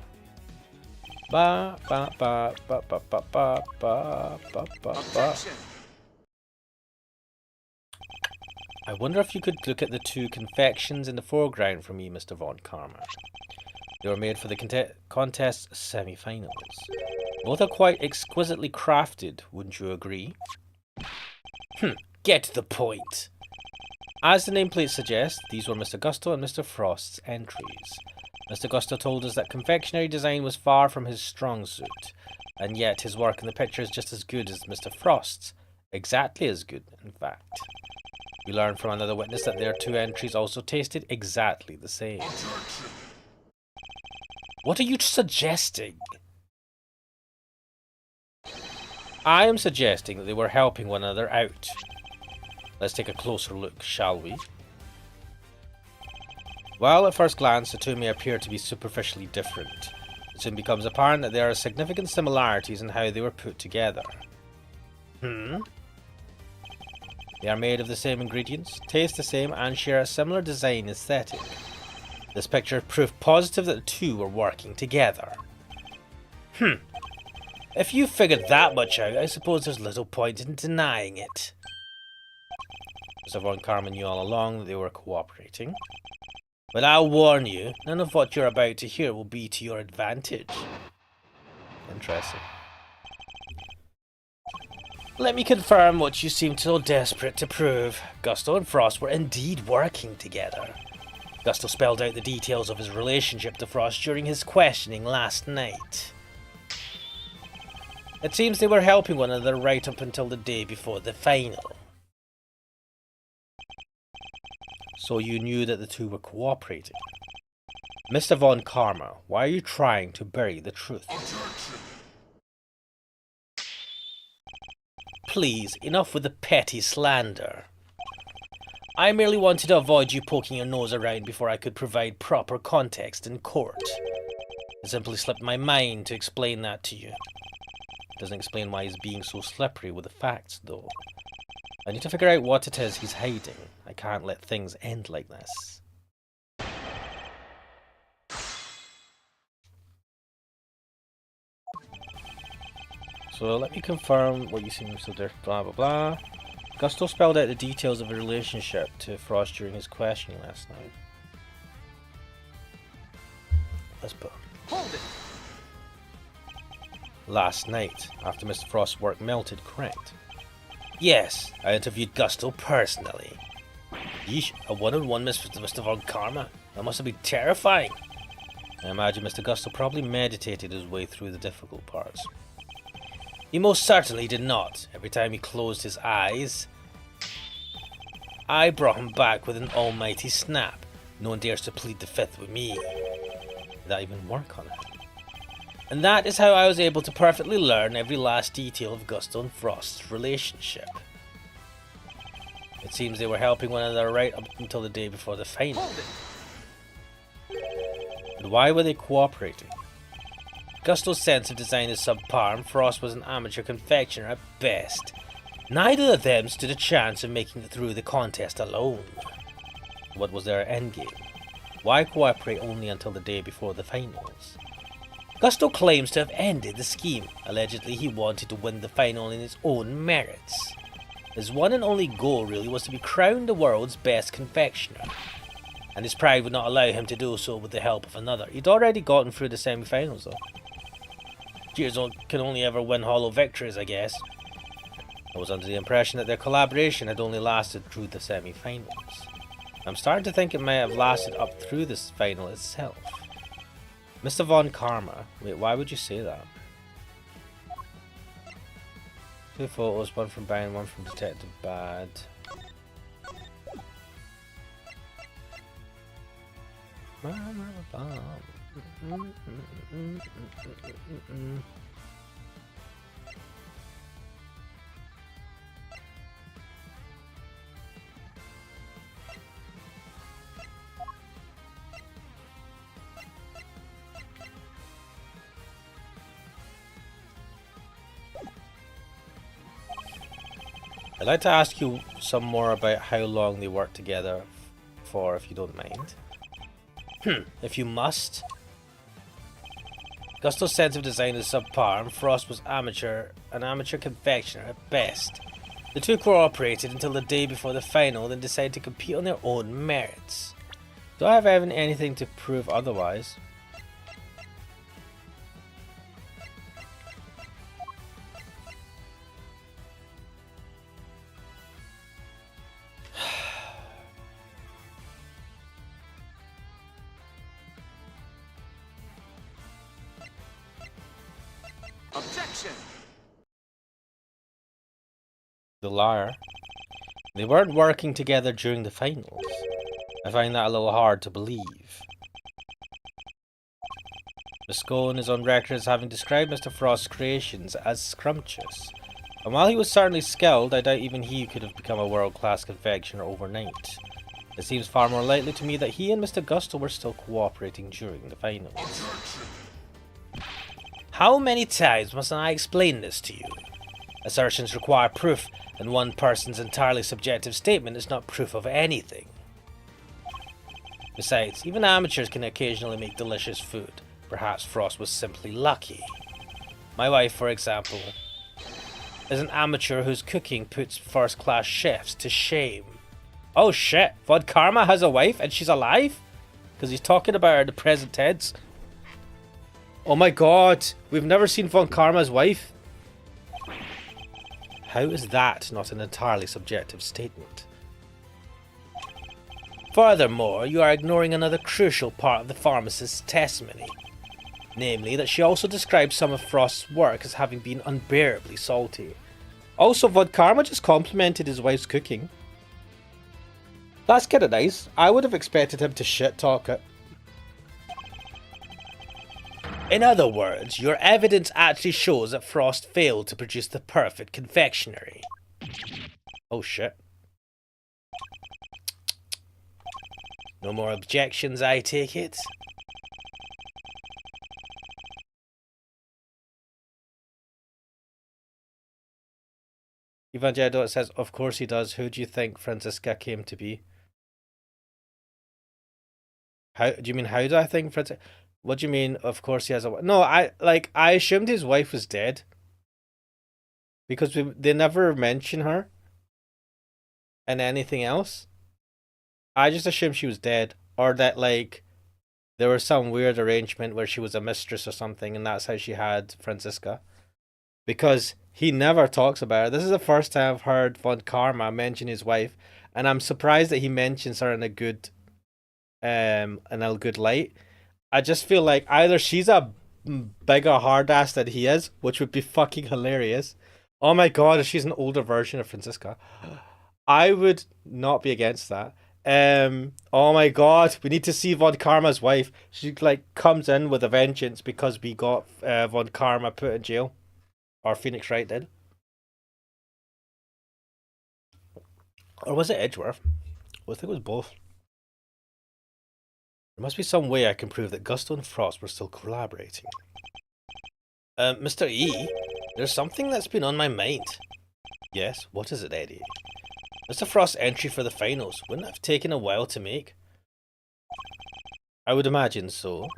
Ba ba ba ba ba ba ba ba ba ba ba. I wonder if you could look at the two confections in the foreground for me, Mr. Von Karma. They were made for the contest's semi-finals. Both are quite exquisitely crafted, wouldn't you agree? Get to the point. As the nameplate suggests, these were Mr. Gusto and Mr. Frost's entries. Mr. Gusto told us that confectionery design was far from his strong suit, and yet his work in the picture is just as good as Mr. Frost's. Exactly as good, in fact. We learned from another witness that their two entries also tasted exactly the same. What are you suggesting? I am suggesting that they were helping one another out. Let's take a closer look, shall we? While at first glance the two may appear to be superficially different, it soon becomes apparent that there are significant similarities in how they were put together. They are made of the same ingredients, taste the same, and share a similar design aesthetic. This picture proved positive that the two were working together. If you figured that much out, I suppose there's little point in denying it. Mr. Von Karma knew all along that they were cooperating. But I'll warn you, none of what you're about to hear will be to your advantage. Interesting. Let me confirm what you seem so desperate to prove. Gusto and Frost were indeed working together. Gusto spelled out the details of his relationship to Frost during his questioning last night. It seems they were helping one another right up until the day before the final. So you knew that the two were cooperating. Mr. Von Karma, why are you trying to bury the truth? Please, enough with the petty slander. I merely wanted to avoid you poking your nose around before I could provide proper context in court. It simply slipped my mind to explain that to you. It doesn't explain why he's being so slippery with the facts, though. I need to figure out what it is he's hiding. I can't let things end like this. So let me confirm what you seem so different, blah blah blah. Gusto spelled out the details of a relationship to Frost during his questioning last night. Let's put Hold it. last night, after Mr. Frost's work melted, correct? Yes, I interviewed Gusto personally. Yeesh, a one-on-one with Mr. Von Karma. That must have been terrifying. I imagine Mr. Gusto probably meditated his way through the difficult parts. He most certainly did not. Every time he closed his eyes, I brought him back with an almighty snap. No one dares to plead the fifth with me. Did that even work on it? And that is how I was able to perfectly learn every last detail of Gusto and Frost's relationship. It seems they were helping one another right up until the day before the final. And why were they cooperating? Gusto's sense of design is subpar, and Frost was an amateur confectioner at best. Neither of them stood a chance of making it through the contest alone. What was their endgame? Why cooperate only until the day before the finals? Gusto claims to have ended the scheme. Allegedly, he wanted to win the final in his own merits. His one and only goal really was to be crowned the world's best confectioner. And his pride would not allow him to do so with the help of another. He'd already gotten through the semi-finals though. Cheers can only ever win hollow victories, I guess. I was under the impression that their collaboration had only lasted through the semi-finals. I'm starting to think it may have lasted up through this final itself. Mr. Von Karma. Wait, why would you say that? 2 photos, one from Brian, one from Detective Bad. I'd like to ask you some more about how long they worked together for, if you don't mind. If you must. Gusto's sense of design is subpar, and Frost was an amateur confectioner at best. The two cooperated until the day before the final, then decided to compete on their own merits. Do I have anything to prove otherwise? Objection! The liar. They weren't working together during the finals. I find that a little hard to believe. Miss Scone is on record as having described Mr. Frost's creations as scrumptious. And while he was certainly skilled, I doubt even he could have become a world-class confectioner overnight. It seems far more likely to me that he and Mr. Gusto were still cooperating during the finals. How many times must I explain this to you? Assertions require proof, and one person's entirely subjective statement is not proof of anything. Besides, even amateurs can occasionally make delicious food. Perhaps Frost was simply lucky. My wife, for example, is an amateur whose cooking puts first-class chefs to shame. Oh shit, Von Karma has a wife and she's alive? Because he's talking about her in the present tense. Oh my god, we've never seen Von Karma's wife. How is that not an entirely subjective statement? Furthermore, you are ignoring another crucial part of the pharmacist's testimony. Namely, that she also described some of Frost's work as having been unbearably salty. Also, Von Karma just complimented his wife's cooking. That's kinda nice. I would have expected him to shit talk it. In other words, your evidence actually shows that Frost failed to produce the perfect confectionery. Oh shit. No more objections, I take it? Evangelo says, of course he does. Who do you think Franziska came to be? How do you mean, how do I think Franziska? What do you mean, of course he has a... No, I assumed his wife was dead. Because they never mention her. And anything else. I just assumed she was dead. Or that, like, there was some weird arrangement where she was a mistress or something, and that's how she had Franziska. Because he never talks about her. This is the first time I've heard Von Karma mention his wife, and I'm surprised that he mentions her in a good light. I just feel like either she's a bigger hard ass than he is, which would be fucking hilarious. Oh my god, if she's an older version of Franziska. I would not be against that. Oh my god, we need to see Von Karma's wife. She like comes in with a vengeance because we got Von Karma put in jail. Or Phoenix Wright did. Or was it Edgeworth? Well, I think it was both. There must be some way I can prove that Gusto and Frost were still collaborating. Mr. E, there's something that's been on my mind. Yes, what is it, Eddie? Mr. Frost's entry for the finals wouldn't have taken a while to make. I would imagine so.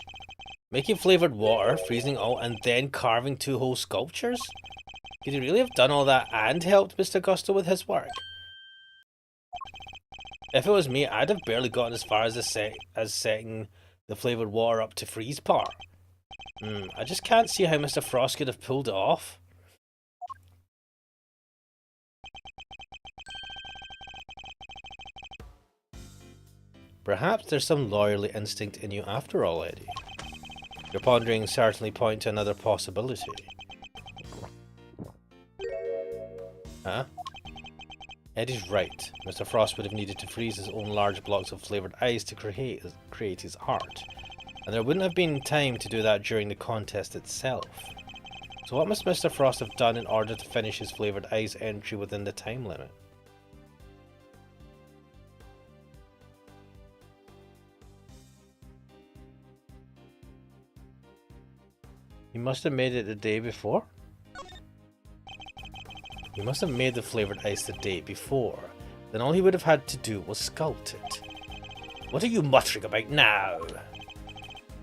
Making flavoured water, freezing all, and then carving 2 whole sculptures? Could he really have done all that and helped Mr. Gusto with his work? If it was me, I'd have barely gotten as far as setting the flavoured water up to freeze part. I just can't see how Mr. Frost could have pulled it off. Perhaps there's some lawyerly instinct in you after all, Eddie. Your ponderings certainly point to another possibility. Huh? Eddie's right. Mr. Frost would have needed to freeze his own large blocks of flavoured ice to create his art. And there wouldn't have been time to do that during the contest itself. So what must Mr. Frost have done in order to finish his flavoured ice entry within the time limit? He must have made it the day before? He must have made the flavoured ice the day before. Then all he would have had to do was sculpt it. What are you muttering about now?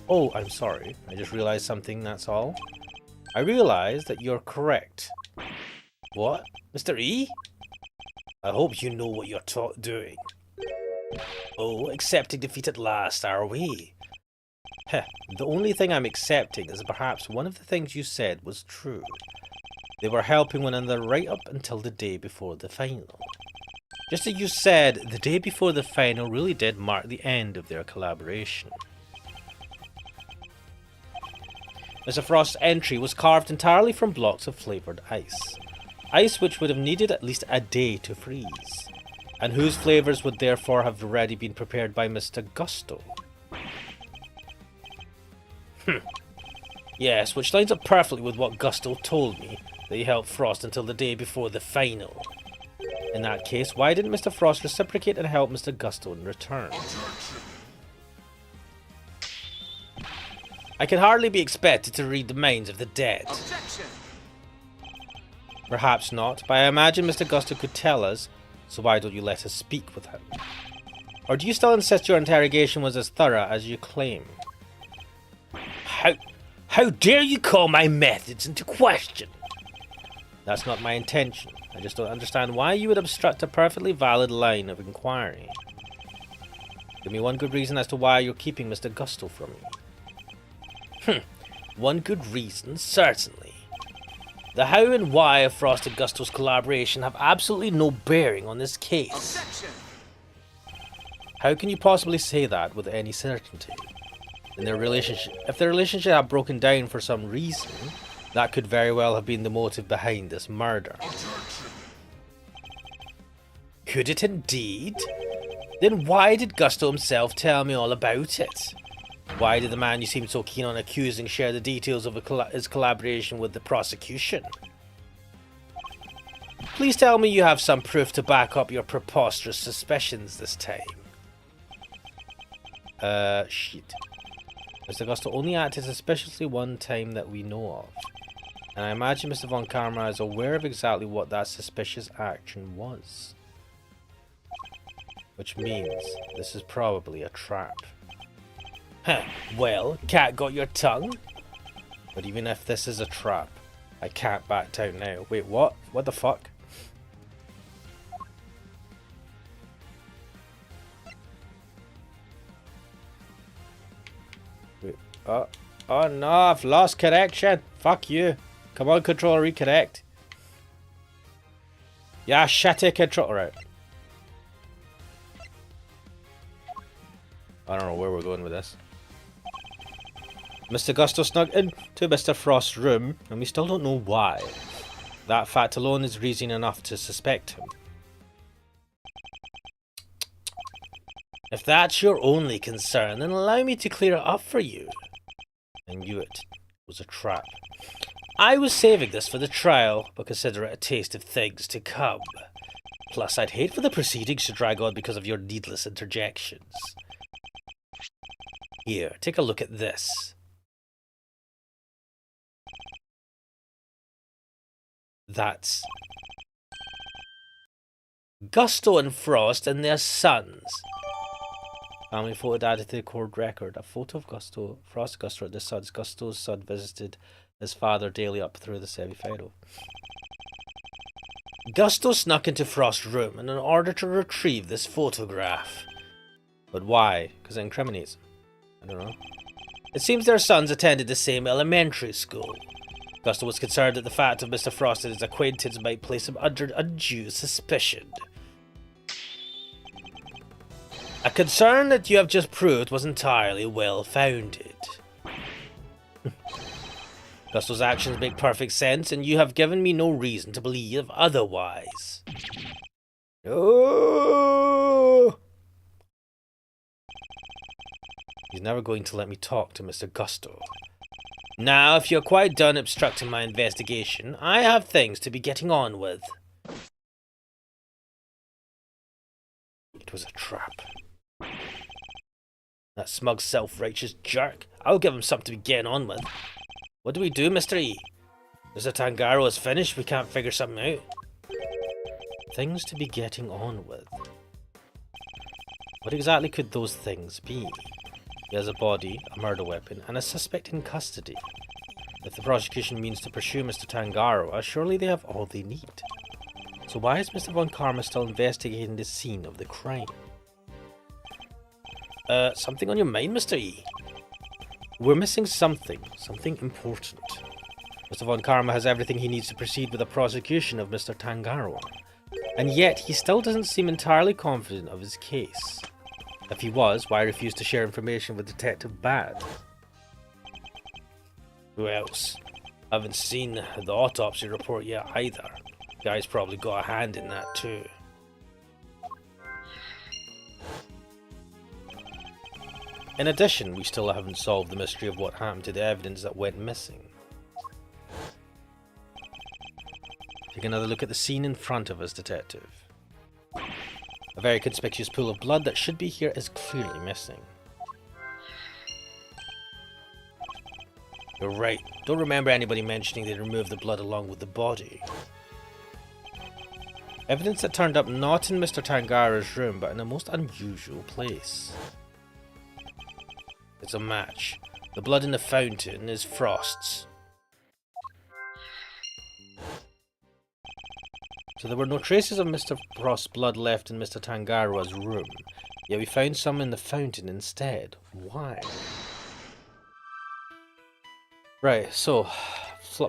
Oh, I'm sorry. I just realised something, that's all. I realised that you're correct. What? Mr. E? I hope you know what you're doing. Oh, accepting defeat at last, are we? Heh, the only thing I'm accepting is perhaps one of the things you said was true. They were helping one another right up until the day before the final. Just as you said, the day before the final really did mark the end of their collaboration. Mr. Frost's entry was carved entirely from blocks of flavoured ice. Ice which would have needed at least a day to freeze, and whose flavours would therefore have already been prepared by Mr. Gusto. Yes, which lines up perfectly with what Gusto told me, that he helped Frost until the day before the final. In that case, why didn't Mr. Frost reciprocate and help Mr. Gusto in return? I can hardly be expected to read the minds of the dead. Objection. Perhaps not, but I imagine Mr. Gusto could tell us, so why don't you let us speak with him? Or do you still insist your interrogation was as thorough as you claim? How dare you call my methods into question? That's not my intention. I just don't understand why you would obstruct a perfectly valid line of inquiry. Give me one good reason as to why you're keeping Mr. Gusto from me. One good reason, certainly. The how and why of Frost and Gusto's collaboration have absolutely no bearing on this case. Objection. How can you possibly say that with any certainty? In their relationship, if their relationship had broken down for some reason, that could very well have been the motive behind this murder. Objection. Could it indeed? Then why did Gusto himself tell me all about it? Why did the man you seemed so keen on accusing share the details of his collaboration with the prosecution? Please tell me you have some proof to back up your preposterous suspicions this time. Shit. Mr. Gusto only acted suspiciously one time that we know of. And I imagine Mr. Von Karma is aware of exactly what that suspicious action was. Which means this is probably a trap. Huh, well, cat got your tongue? But even if this is a trap, I can't back down now. Wait, what? What the fuck? Wait, oh no, I've lost connection. Fuck you. Come on, controller, reconnect. Yeah, shitty controller. Right. I don't know where we're going with this. Mr. Gusto snuck into Mr. Frost's room, and we still don't know why. That fact alone is reason enough to suspect him. If that's your only concern, then allow me to clear it up for you. I knew it was a trap. I was saving this for the trial, but consider it a taste of things to come. Plus, I'd hate for the proceedings to drag on because of your needless interjections. Here, take a look at this. That's Gusto and Frost and their sons. Family photo added to the court record. A photo of Gusto, Frost, Gusto, and their sons. Gusto's son visited his father daily up through the semi-final. Gusto snuck into Frost's room in order to retrieve this photograph. But why? Because it incriminates him. I don't know. It seems their sons attended the same elementary school. Gusto was concerned that the fact of Mr. Frost and his acquaintance might place him under undue suspicion. A concern that you have just proved was entirely well-founded. Gusto's actions make perfect sense, and you have given me no reason to believe otherwise. Oh! He's never going to let me talk to Mr. Gusto. Now, if you're quite done obstructing my investigation, I have things to be getting on with. It was a trap. That smug, self-righteous jerk. I'll give him something to be getting on with. What do we do, Mr. E? Mr. Tangaro is finished, we can't figure something out. Things to be getting on with. What exactly could those things be? He has a body, a murder weapon, and a suspect in custody. If the prosecution means to pursue Mr. Tangaroa, surely they have all they need. So why is Mr. Von Karma still investigating the scene of the crime? Something on your mind, Mr. E? We're missing something important. Mr. Von Karma has everything he needs to proceed with the prosecution of Mr. Tangaroa, and yet he still doesn't seem entirely confident of his case. If he was, why refuse to share information with Detective Bad? Who else? Haven't seen the autopsy report yet either. Guy's probably got a hand in that too. In addition, we still haven't solved the mystery of what happened to the evidence that went missing. Take another look at the scene in front of us, Detective. A very conspicuous pool of blood that should be here is clearly missing. You're right. Don't remember anybody mentioning they removed the blood along with the body. Evidence that turned up not in Mr. Tangaroa's room, but in a most unusual place. It's a match. The blood in the fountain is Frost's. So there were no traces of Mr. Frost's blood left in Mr. Tangaroa's room, yet we found some in the fountain instead. Why? Right, so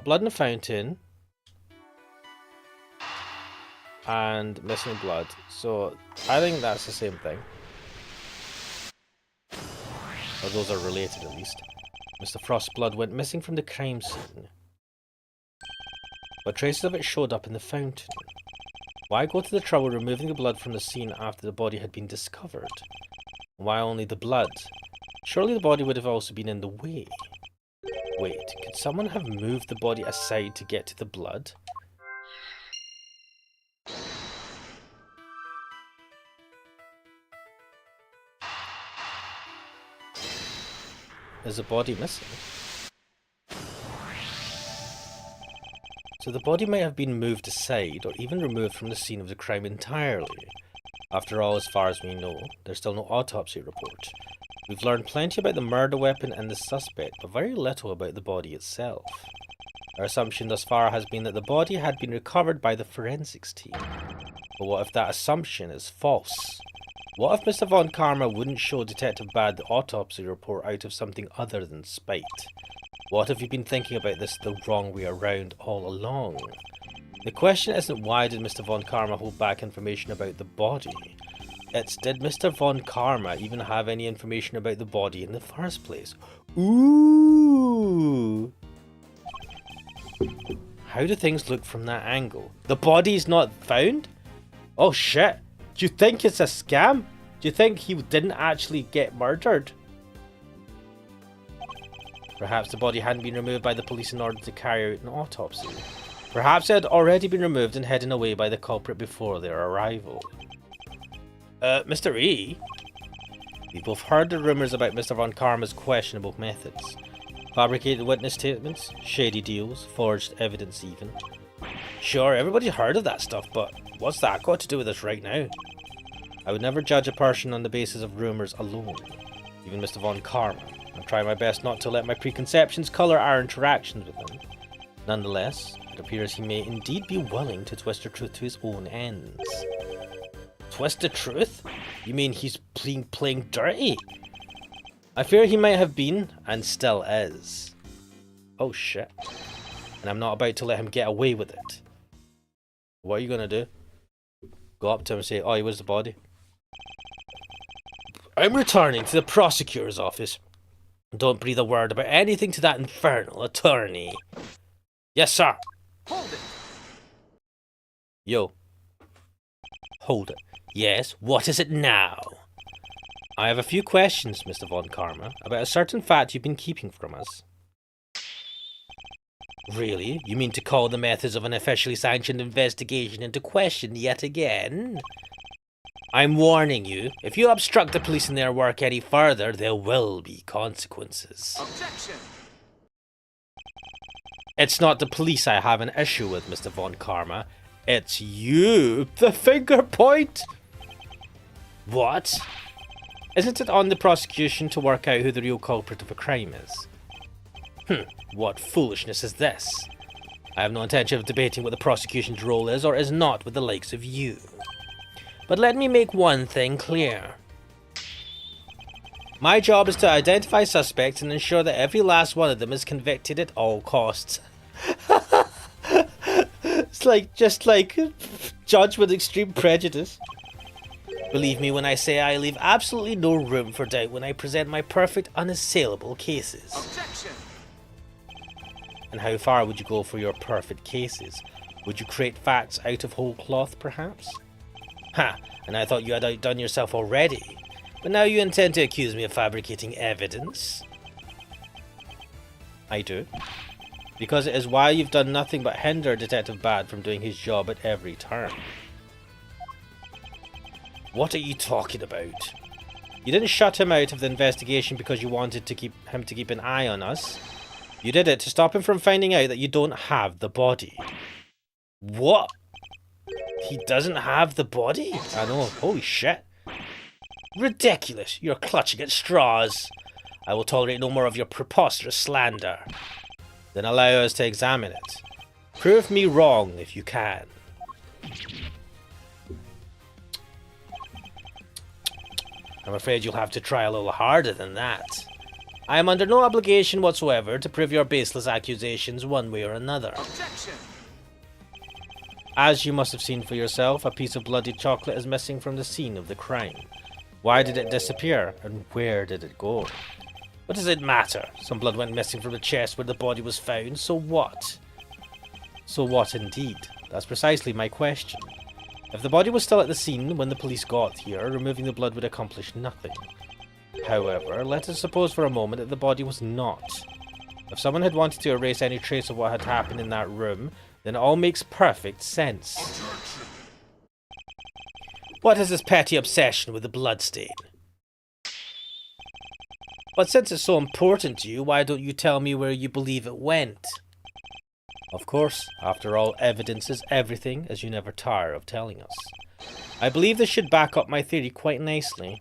blood in the fountain and missing blood. So I think that's the same thing. Or those are related at least. Mr. Frost's blood went missing from the crime scene, but traces of it showed up in the fountain. Why go to the trouble removing the blood from the scene after the body had been discovered? Why only the blood? Surely the body would have also been in the way. Wait, could someone have moved the body aside to get to the blood? Is the body missing? So the body may have been moved aside or even removed from the scene of the crime entirely. After all, as far as we know, there's still no autopsy report. We've learned plenty about the murder weapon and the suspect, but very little about the body itself. Our assumption thus far has been that the body had been recovered by the forensics team. But what if that assumption is false? What if Mr. Von Karma wouldn't show Detective Bad the autopsy report out of something other than spite? What if you've been thinking about this the wrong way around all along? The question isn't why did Mr. Von Karma hold back information about the body? It's did Mr. Von Karma even have any information about the body in the first place? Ooh! How do things look from that angle? The body's not found? Oh shit! Do you think it's a scam? Do you think he didn't actually get murdered? Perhaps the body hadn't been removed by the police in order to carry out an autopsy. Perhaps it had already been removed and hidden away by the culprit before their arrival. Mr. E? We both heard the rumours about Mr. Von Karma's questionable methods. Fabricated witness statements, shady deals, forged evidence even. Sure, everybody's heard of that stuff, but what's that got to do with us right now? I would never judge a person on the basis of rumours alone, even Mr. Von Karma. I'm trying my best not to let my preconceptions colour our interactions with him. Nonetheless, it appears he may indeed be willing to twist the truth to his own ends. Twist the truth? You mean he's playing dirty? I fear he might have been, and still is. Oh shit. And I'm not about to let him get away with it. What are you gonna do? Go up to him and say, "Oh, where's the body?" I'm returning to the prosecutor's office. Don't breathe a word about anything to that infernal attorney. Yes, sir. Hold it. Yo. Hold it. Yes, what is it now? I have a few questions, Mr. Von Karma, about a certain fact you've been keeping from us. Really? You mean to call the methods of an officially sanctioned investigation into question yet again? I'm warning you, if you obstruct the police in their work any further, there will be consequences. Objection. It's not the police I have an issue with, Mr. Von Karma. It's you! The finger point? What? Isn't it on the prosecution to work out who the real culprit of a crime is? What foolishness is this? I have no intention of debating what the prosecution's role is or is not with the likes of you. But let me make one thing clear. My job is to identify suspects and ensure that every last one of them is convicted at all costs. It's just like judge with extreme prejudice. Believe me when I say I leave absolutely no room for doubt when I present my perfect, unassailable cases. Objection! And how far would you go for your perfect cases? Would you create facts out of whole cloth, perhaps? Ha! And I thought you had outdone yourself already. But now you intend to accuse me of fabricating evidence? I do. Because it is why you've done nothing but hinder Detective Bad from doing his job at every turn. What are you talking about? You didn't shut him out of the investigation because you wanted to keep an eye on us. You did it to stop him from finding out that you don't have the body. What? He doesn't have the body? I know. Holy shit. Ridiculous. You're clutching at straws. I will tolerate no more of your preposterous slander. Then allow us to examine it. Prove me wrong if you can. I'm afraid you'll have to try a little harder than that. I am under no obligation whatsoever to prove your baseless accusations one way or another. Objection! As you must have seen for yourself, a piece of bloody chocolate is missing from the scene of the crime. Why did it disappear, and where did it go? What does it matter? Some blood went missing from the chest where the body was found, so what? So what indeed? That's precisely my question. If the body was still at the scene when the police got here, removing the blood would accomplish nothing. However, let us suppose for a moment that the body was not. If someone had wanted to erase any trace of what had happened in that room, then it all makes perfect sense. What is this petty obsession with the bloodstain? But since it's so important to you, why don't you tell me where you believe it went? Of course, after all, evidence is everything, as you never tire of telling us. I believe this should back up my theory quite nicely.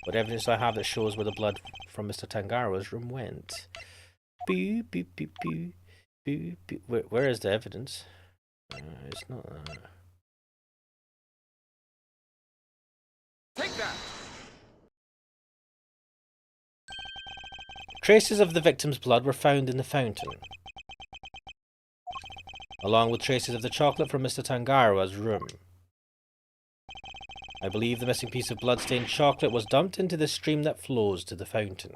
What evidence do I have that shows where the blood from Mr. Tangaro's room went? Boo, boo, boo, boo, boo, boo. Where is the evidence? It's not... Take that! Traces of the victim's blood were found in the fountain, along with traces of the chocolate from Mr. Tangaro's room. I believe the missing piece of blood-stained chocolate was dumped into the stream that flows to the fountain,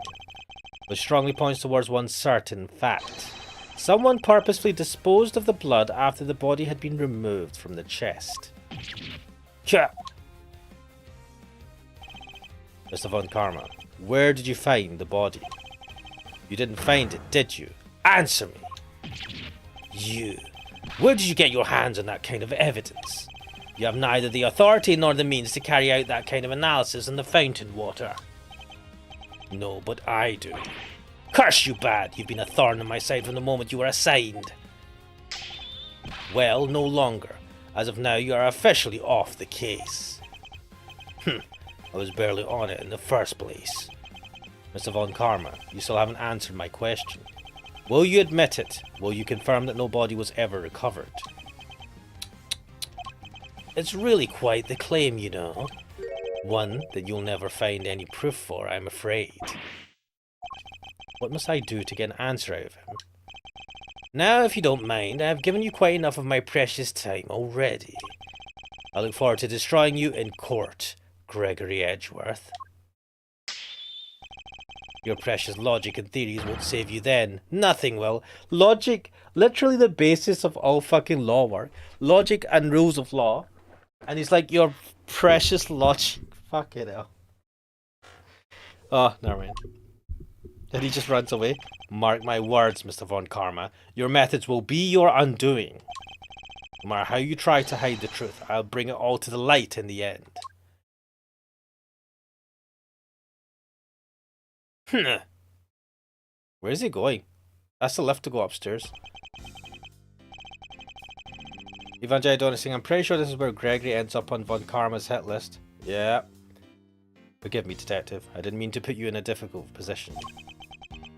which strongly points towards one certain fact. Someone purposefully disposed of the blood after the body had been removed from the chest. Tja! Mr. Von Karma, where did you find the body? You didn't find it, did you? Answer me! You! Where did you get your hands on that kind of evidence? You have neither the authority nor the means to carry out that kind of analysis on the fountain water. No, but I do. Curse you, Bad! You've been a thorn in my side from the moment you were assigned. Well, no longer. As of now, you are officially off the case. I was barely on it in the first place. Mr. Von Karma, you still haven't answered my question. Will you admit it? Will you confirm that no body was ever recovered? It's really quite the claim, you know. One that you'll never find any proof for, I'm afraid. What must I do to get an answer out of him? Now, if you don't mind, I have given you quite enough of my precious time already. I look forward to destroying you in court, Gregory Edgeworth. Your precious logic and theories won't save you then. Nothing will. Logic, literally the basis of all fucking law work. Logic and rules of law. And he's like, your precious logic. Fuck it hell. Oh, never mind. And he just runs away. Mark my words, Mr. Von Karma. Your methods will be your undoing. No matter how you try to hide the truth, I'll bring it all to the light in the end. Where is he going? That's the lift to go upstairs. Evangelii Donating, I'm pretty sure this is where Gregory ends up on Von Karma's hit list. Yeah. Forgive me, Detective. I didn't mean to put you in a difficult position.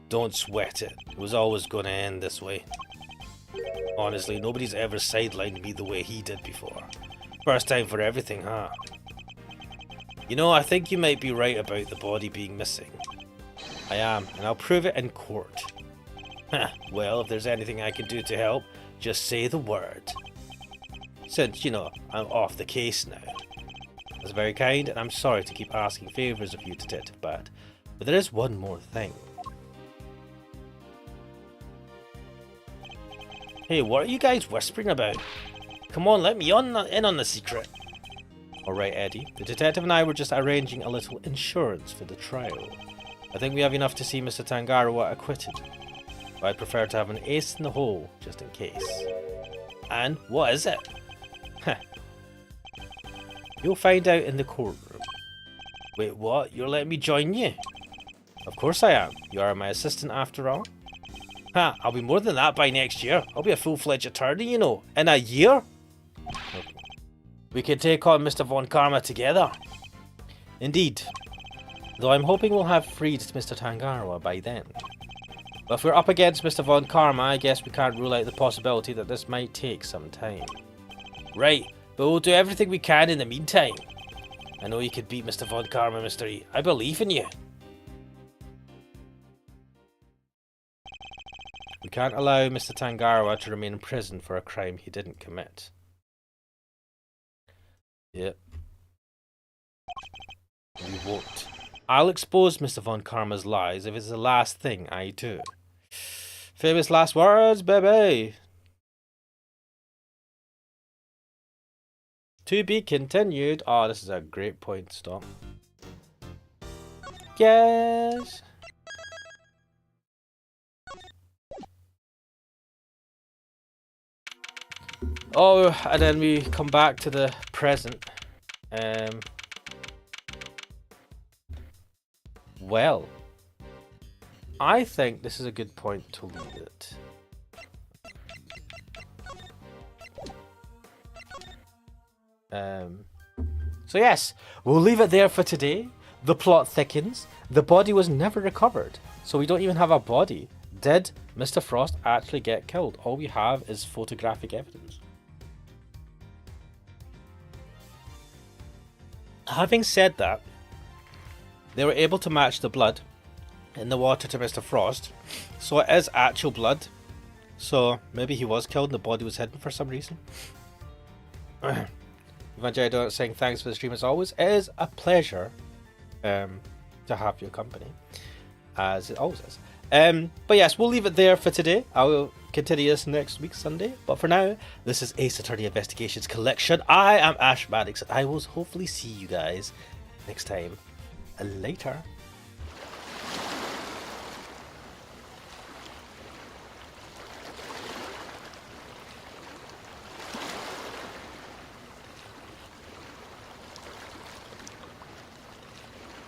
Don't sweat it. It was always going to end this way. Honestly, nobody's ever sidelined me the way he did before. First time for everything, huh? You know, I think you might be right about the body being missing. I am, and I'll prove it in court. Well, if there's anything I can do to help, just say the word. Since, you know, I'm off the case now. That's very kind, and I'm sorry to keep asking favours of you, Detective Bat, but there is one more thing. Hey, what are you guys whispering about? Come on, let me in on the secret. Alright, Eddie. The detective and I were just arranging a little insurance for the trial. I think we have enough to see Mr. Tangaroa acquitted. But I'd prefer to have an ace in the hole, just in case. And what is it? You'll find out in the courtroom. Wait, what? You're letting me join you? Of course I am. You are my assistant after all. I'll be more than that by next year. I'll be a full-fledged attorney, you know. In a year? Okay. We can take on Mr. Von Karma together. Indeed. Though I'm hoping we'll have freed Mr. Tangaroa by then. But if we're up against Mr. Von Karma, I guess we can't rule out the possibility that this might take some time. Right, but we'll do everything we can in the meantime. I know you could beat Mr. Von Karma, Mr. E. I believe in you. We can't allow Mr. Tangaroa to remain in prison for a crime he didn't commit. Yep. We won't. I'll expose Mr. Von Karma's lies if it's the last thing I do. Famous last words, baby! To be continued. Oh, this is a great point to stop. Yes! Oh, and then we come back to the present. Well, I think this is a good point to leave it. So yes, we'll leave it there for today. The plot thickens. The body was never recovered, so we don't even have a body. Did Mr. Frost actually get killed? All we have is photographic evidence. Having said that, they were able to match the blood in the water to Mr. Frost, so it is actual blood. So maybe he was killed and the body was hidden for some reason. Evangelii Donut saying thanks for the stream as always. It is a pleasure to have your company, as it always is. But yes, we'll leave it there for today. I will continue this next week, Sunday. But for now, this is Ace Attorney Investigations Collection. I am Ash Maddox, and I will hopefully see you guys next time. Later.